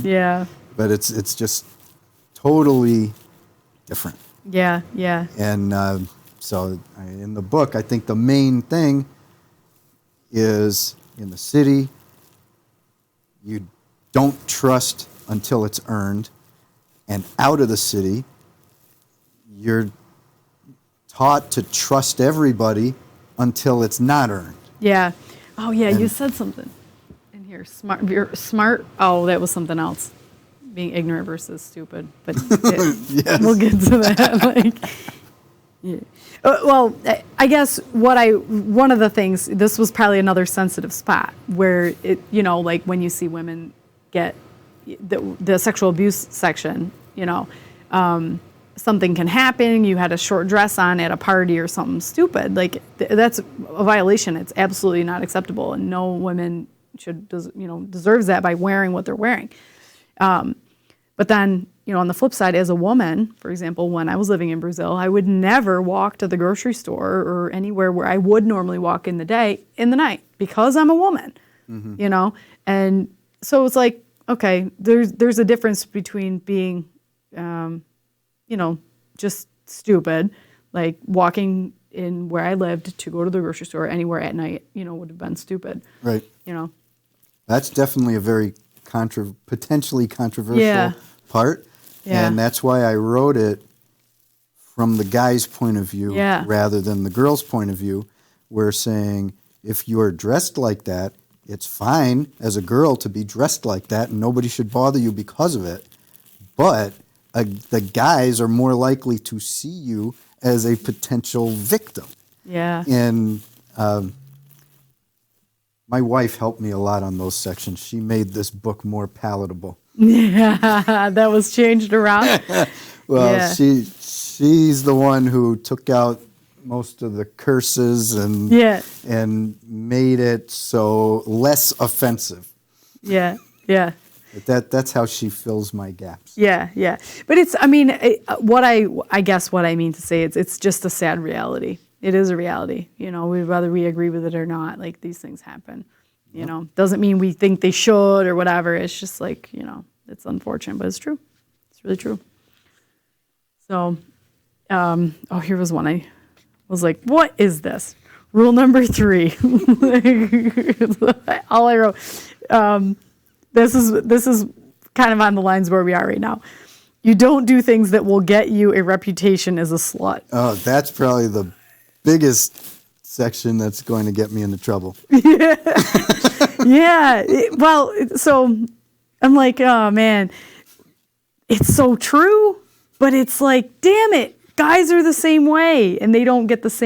Yeah. But it's just totally different. Yeah, yeah. And in the book, I think the main thing is in the city, you don't trust until it's earned. And out of the city, you're taught to trust everybody until it's not earned. Yeah. Oh, yeah, you said something in here. You're smart. Oh, that was something else. Being ignorant versus stupid. But Yes. we'll get to that. Yeah. Well, I guess one of the things, this was probably another sensitive spot where it, like when you see women get the sexual abuse section, something can happen. You had a short dress on at a party or something stupid. Like that's a violation. It's absolutely not acceptable, and no women deserves that by wearing what they're wearing. But then, on the flip side, as a woman, for example, when I was living in Brazil, I would never walk to the grocery store or anywhere where I would normally walk in the night because I'm a woman, And so it's like, okay, there's a difference between being, just stupid, like walking in where I lived to go to the grocery store anywhere at night, would have been stupid. Right. That's definitely a very potentially controversial part. Yeah. And that's why I wrote it from the guy's point of view rather than the girl's point of view. We're saying if you're dressed like that, it's fine as a girl to be dressed like that, and nobody should bother you because of it. But the guys are more likely to see you as a potential victim. Yeah. And my wife helped me a lot on those sections. She made this book more palatable. Yeah, that was changed around. Well, she's the one who took out most of the curses and made it so less offensive. Yeah. But that's how she fills my gaps. Yeah. But it's, I guess what I mean to say, it's just a sad reality. It is a reality. Whether we agree with it or not, like these things happen. Doesn't mean we think they should or whatever. It's just like, it's unfortunate, but it's true. It's really true. So, here was one. I was like, what is this? Rule number 3. All I wrote. This is kind of on the lines where we are right now. You don't do things that will get you a reputation as a slut. Oh, that's probably the biggest section that's going to get me into trouble. Yeah. So I'm like, oh man, it's so true, but it's like, damn it, guys are the same way, and they don't get that,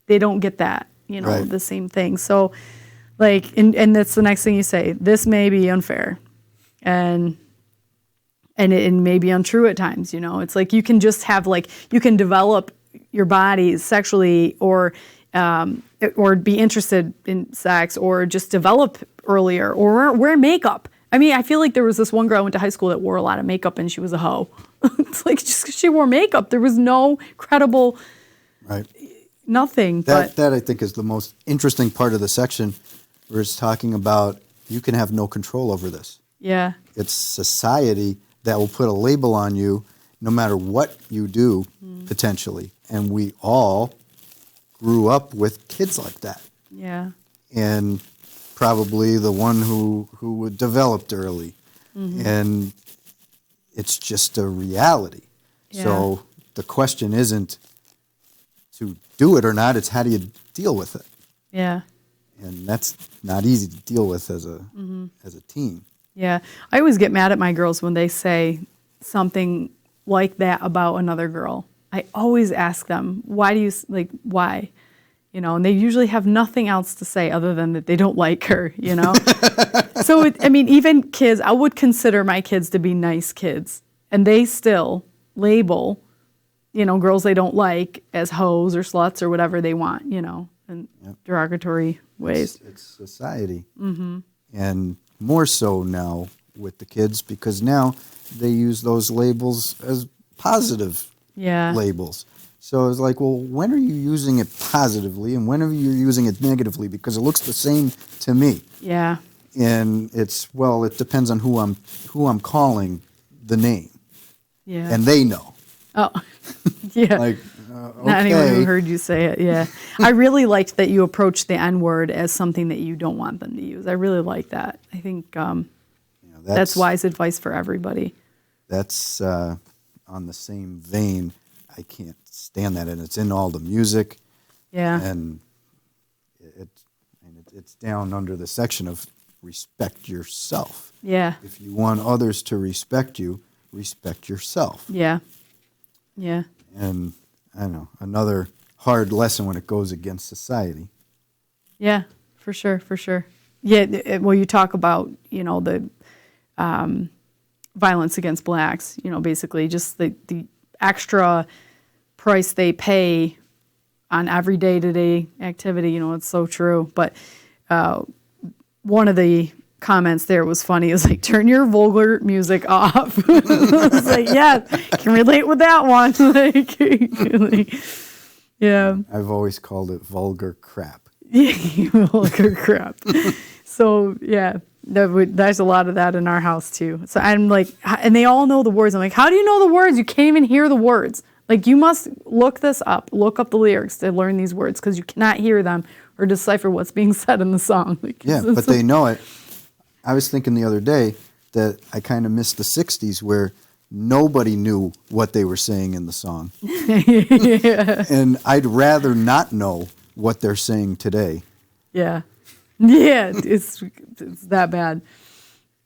Right. the same thing. So like, and that's the next thing you say, this may be unfair, and it may be untrue at times, it's like, you can just have you can develop your body sexually or be interested in sex or just develop earlier or wear makeup. I mean, I feel like there was this one girl I went to high school that wore a lot of makeup and she was a hoe. It's like just 'cause she wore makeup. There was no credible, nothing. That I think is the most interesting part of the section where it's talking about you can have no control over this. Yeah. It's society that will put a label on you no matter what you do, potentially. And we all grew up with kids like that. Yeah. And probably the one who developed early. And it's just a reality. Yeah. So the question isn't to do it or not, it's how do you deal with it? Yeah. And that's not easy to deal with as a teen. Yeah. I always get mad at my girls when they say something like that about another girl. I always ask them, why? And they usually have nothing else to say other than that they don't like her, So, even kids, I would consider my kids to be nice kids. And they still label, girls they don't like as hoes or sluts or whatever they want, in derogatory ways. It's society. And more so now with the kids because now they use those labels as positive labels. So it's like, well, when are you using it positively and when are you using it negatively? Because it looks the same to me. Yeah. And it depends on who I'm calling the name. Yeah. And they know. Oh, yeah. Like, Not anyone who okay. heard you say it, yeah. I really liked that you approached the N-word as something that you don't want them to use. I really like that. I think that's wise advice for everybody. That's on the same vein. I can't stand that, and it's in all the music. Yeah. And it's down under the section of respect yourself. Yeah. If you want others to respect you, respect yourself. Yeah. Yeah. And I don't know, another hard lesson when it goes against society. Yeah, for sure, for sure. Yeah, well, you talk about, the violence against blacks, basically just the extra price they pay on every day-to-day activity, it's so true. But one of the comments there was funny. It was like, turn your vulgar music off. I was like, yeah, can relate with that one. Yeah. I've always called it vulgar crap. Vulgar crap. So, yeah, there's a lot of that in our house, too. So I'm like, and they all know the words. I'm like, how do you know the words? You can't even hear the words. Like, you must look this up, look up the lyrics to learn these words because you cannot hear them or decipher what's being said in the song. Like, Yeah, but they know it. I was thinking the other day that I kind of missed the 60s where nobody knew what they were saying in the song. Yeah. And I'd rather not know what they're saying today. Yeah. Yeah, it's that bad.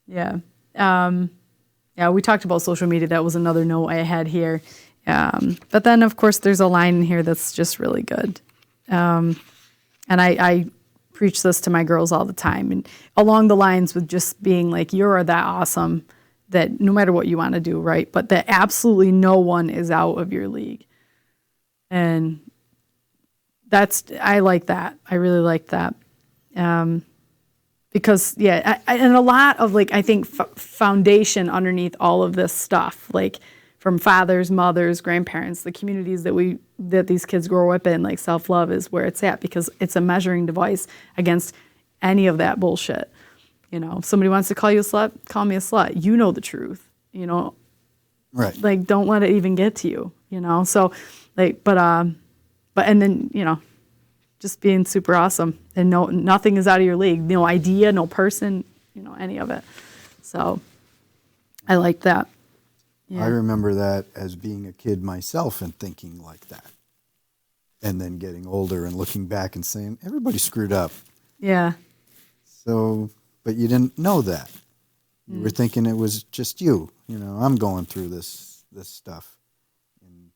Yeah. Yeah, we talked about social media. That was another note I had here. But then, of course, there's a line in here that's just really good. And I preach this to my girls all the time. And along the lines with just being like, you're that awesome that no matter what you want to do, right? But that absolutely no one is out of your league. And I like that. I really like that. Because, yeah, and a lot of, like, I think foundation underneath all of this stuff, like from fathers, mothers, grandparents, the communities that these kids grow up in, like self-love is where it's at because it's a measuring device against any of that bullshit. If somebody wants to call you a slut, call me a slut. You know the truth, Right. Like, don't let it even get to you, So, like, but and then, just being super awesome and nothing is out of your league. No idea, no person, any of it. So I like that. Yeah. I remember that as being a kid myself and thinking like that. And then getting older and looking back and saying, everybody screwed up. Yeah. So, but you didn't know that. You were thinking it was just you. I'm going through this stuff. And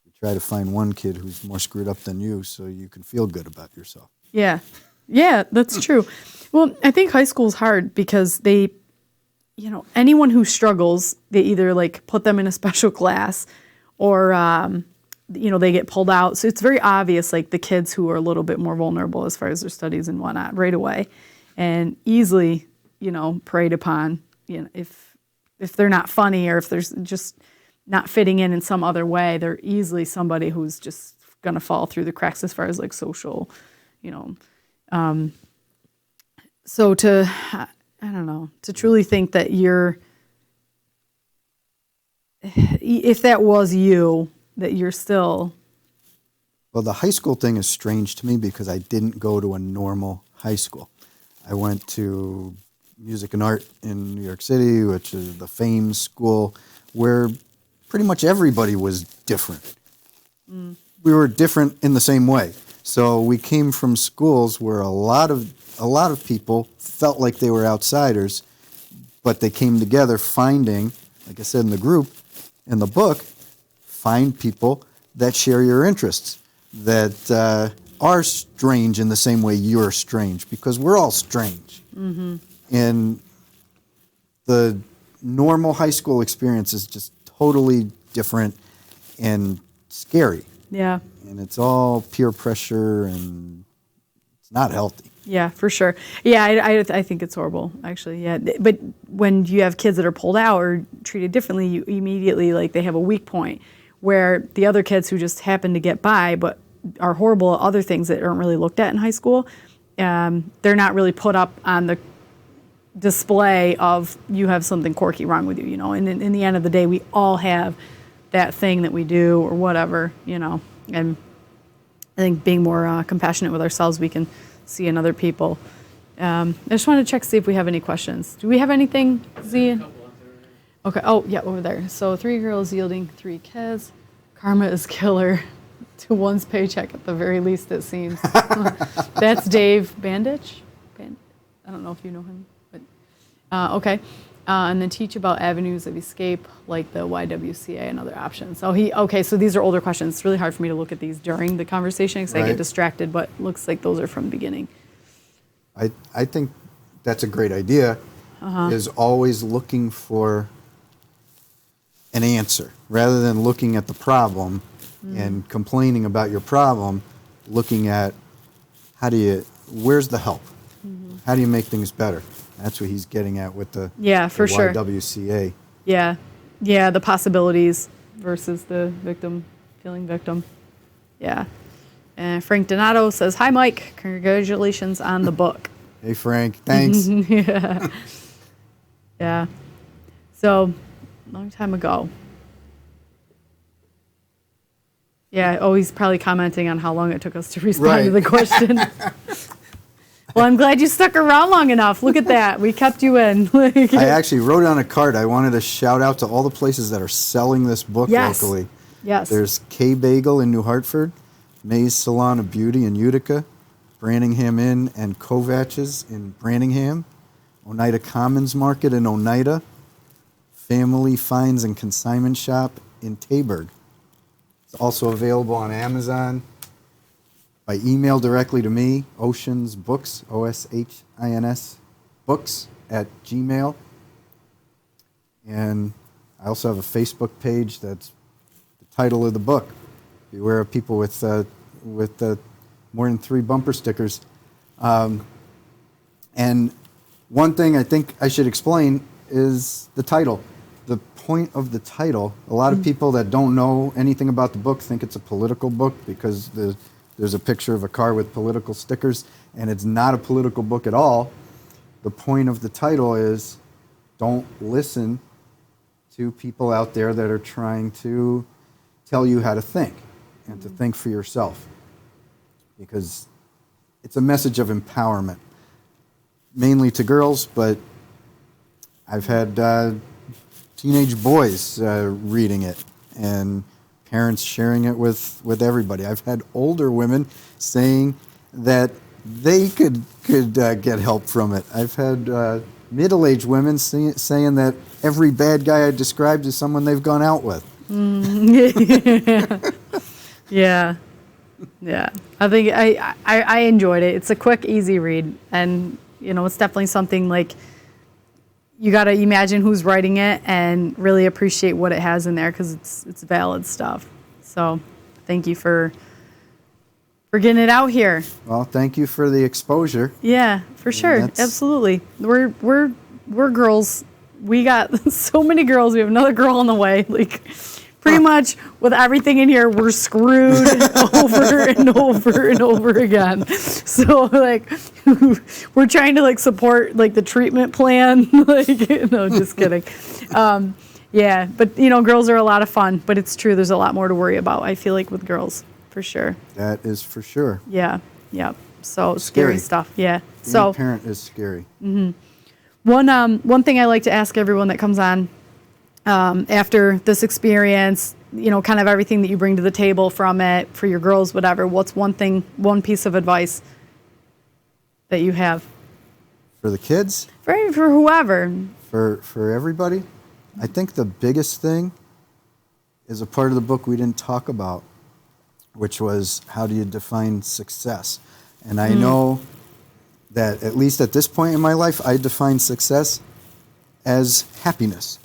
you try to find one kid who's more screwed up than you so you can feel good about yourself. Yeah. Yeah, that's true. Well, I think high school is hard because they, anyone who struggles, they either like put them in a special class or, they get pulled out. So it's very obvious, like the kids who are a little bit more vulnerable as far as their studies and whatnot right away and easily, preyed upon, if they're not funny or if there's just not fitting in some other way, they're easily somebody who's just going to fall through the cracks as far as like social, so I don't know, to truly think that if that was you, that you're still. Well, the high school thing is strange to me because I didn't go to a normal high school. I went to Music and Art in New York City, which is the famed school where pretty much everybody was different. We were different in the same way. So we came from schools where a lot of people felt like they were outsiders, but they came together finding, like I said in the book, find people that share your interests, that are strange in the same way you're strange, because we're all strange. Mm-hmm. And the normal high school experience is just totally different and scary. Yeah. And it's all peer pressure, and it's not healthy. Yeah, for sure. Yeah, I think it's horrible, actually. Yeah, but when you have kids that are pulled out or treated differently, you immediately, like, they have a weak point, where the other kids who just happen to get by but are horrible at other things that aren't really looked at in high school, they're not really put up on the display of you have something quirky wrong with you, And in the end of the day, we all have that thing that we do or whatever, and I think being more compassionate with ourselves, we can see in other people. I just want to check, see if we have any questions. Do we have anything, Z? Okay. Oh, yeah, over there. So 3 girls yielding 3 kids. Karma is killer to one's paycheck at the very least, it seems. That's Dave Bandich. I don't know if you know him, but okay. And then teach about avenues of escape, like the YWCA and other options. Okay, so these are older questions. It's really hard for me to look at these during the conversation because I get distracted, but looks like those are from the beginning. I think that's a great idea, is always looking for an answer. Rather than looking at the problem and complaining about your problem, looking at where's the help? How do you make things better? That's what he's getting at with the sure. YWCA. Yeah, the possibilities versus the feeling victim. Yeah. And Frank Donato says, "Hi, Mike. Congratulations on the book." Hey, Frank. Thanks. Yeah. So, long time ago. Yeah. Oh, he's probably commenting on how long it took us to respond to the question. Well, I'm glad you stuck around long enough. Look at that. We kept you in. I actually wrote on a card, I wanted to shout out to all the places that are selling this book locally. Yes. There's K-Bagel in New Hartford, May's Salon of Beauty in Utica, Branningham Inn and Kovach's in Branningham, Oneida Commons Market in Oneida, Family Finds and Consignment Shop in Taberg. It's also available on Amazon. By email directly to me, Oshins Books, OSHINS Books @gmail. And I also have a Facebook page that's the title of the book. Beware of people with more than 3 bumper stickers. And one thing I think I should explain is the title. The point of the title, a lot of people that don't know anything about the book think it's a political book because there's a picture of a car with political stickers, and it's not a political book at all. The point of the title is don't listen to people out there that are trying to tell you how to think and to think for yourself, because it's a message of empowerment, mainly to girls, but I've had teenage boys reading it and parents sharing it with everybody. I've had older women saying that they could get help from it. I've had middle-aged women saying that every bad guy I described is someone they've gone out with. Yeah. I think I enjoyed it. It's a quick, easy read, and it's definitely something like you got to imagine who's writing it and really appreciate what it has in there because it's valid stuff. So, thank you for getting it out here. Well, thank you for the exposure. Yeah, for sure, absolutely. We're girls. We got so many girls. We have another girl on the way. Like, pretty much with everything in here, we're screwed over and over and over again. So, like, we're trying to, like, support, like, the treatment plan. Like, no, just kidding. Yeah, but, girls are a lot of fun. But it's true, there's a lot more to worry about, I feel like, with girls, for sure. That is for sure. Yeah. So, scary stuff. Yeah. Being a parent is scary. Mm-hmm. One thing I like to ask everyone that comes on, after this experience, kind of everything that you bring to the table from it, for your girls, whatever, what's one piece of advice that you have? For the kids? For whoever. For everybody? I think the biggest thing is a part of the book we didn't talk about, which was how do you define success? And I know that at least at this point in my life, I define success as happiness.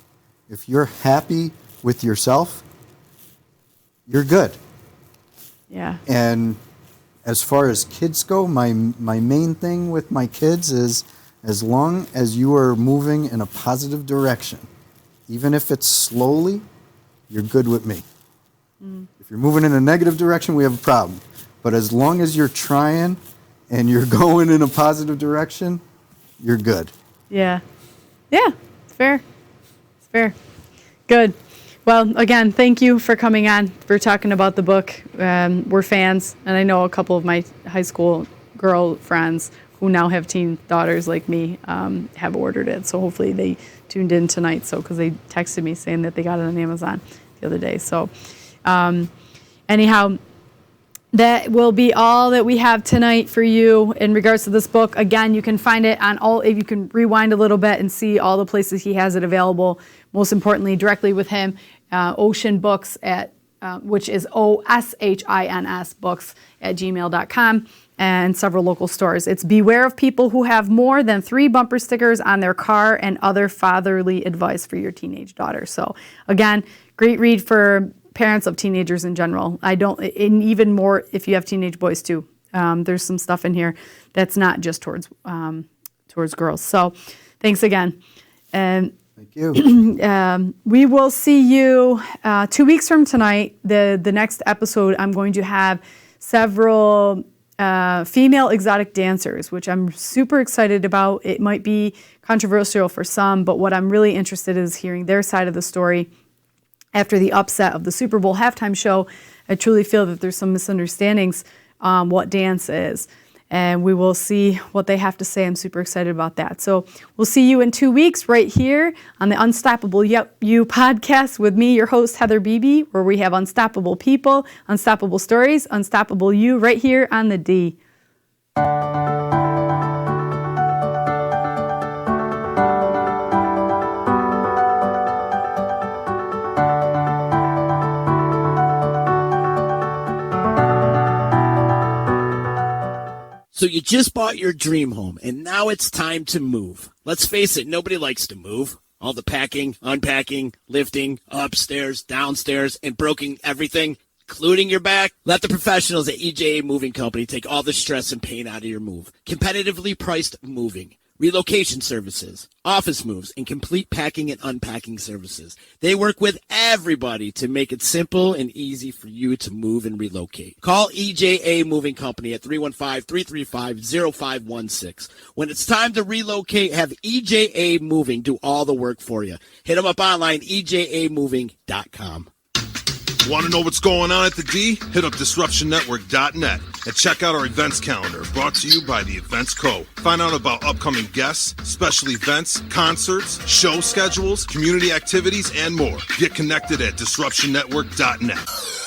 If you're happy with yourself, you're good. Yeah. And as far as kids go, my main thing with my kids is as long as you are moving in a positive direction, even if it's slowly, you're good with me. If you're moving in a negative direction, we have a problem. But as long as you're trying and you're going in a positive direction, you're good. Yeah. Yeah, it's fair. Good. Well, again, thank you for coming on, for talking about the book. We're fans, and I know a couple of my high school girl friends who now have teen daughters like me have ordered it. So hopefully they tuned in tonight. So because they texted me saying that they got it on Amazon the other day. So anyhow, that will be all that we have tonight for you in regards to this book. Again, you can find it on all, if you can rewind a little bit and see all the places he has it available. Most importantly, directly with him, Ocean Books at, which is OSHINS books at gmail.com, and several local stores. It's beware of people who have more than 3 bumper stickers on their car and other fatherly advice for your teenage daughter. So again, great read for parents of teenagers in general. And even more if you have teenage boys too. There's some stuff in here that's not just towards girls. So thanks again. And Thank you. we will see you 2 weeks from tonight. The next episode, I'm going to have several female exotic dancers, which I'm super excited about. It might be controversial for some, but what I'm really interested in is hearing their side of the story. After the upset of the Super Bowl halftime show, I truly feel that there's some misunderstandings on what dance is. And we will see what they have to say. I'm super excited about that. So we'll see you in 2 weeks right here on the Unstoppable You podcast with me, your host, Heather Beebe, where we have unstoppable people, unstoppable stories, unstoppable you right here on the D. So you just bought your dream home, and now it's time to move. Let's face it, nobody likes to move. All the packing, unpacking, lifting, upstairs, downstairs, and broken everything, including your back. Let the professionals at EJA Moving Company take all the stress and pain out of your move. Competitively priced moving, relocation services, office moves, and complete packing and unpacking services. They work with everybody to make it simple and easy for you to move and relocate. Call EJA Moving Company at 315-335-0516. When it's time to relocate, have EJA Moving do all the work for you. Hit them up online, ejamoving.com. Want to know what's going on at the D? Hit up DisruptionNetwork.net and check out our events calendar, brought to you by the Events Co. Find out about upcoming guests, special events, concerts, show schedules, community activities, and more. Get connected at DisruptionNetwork.net.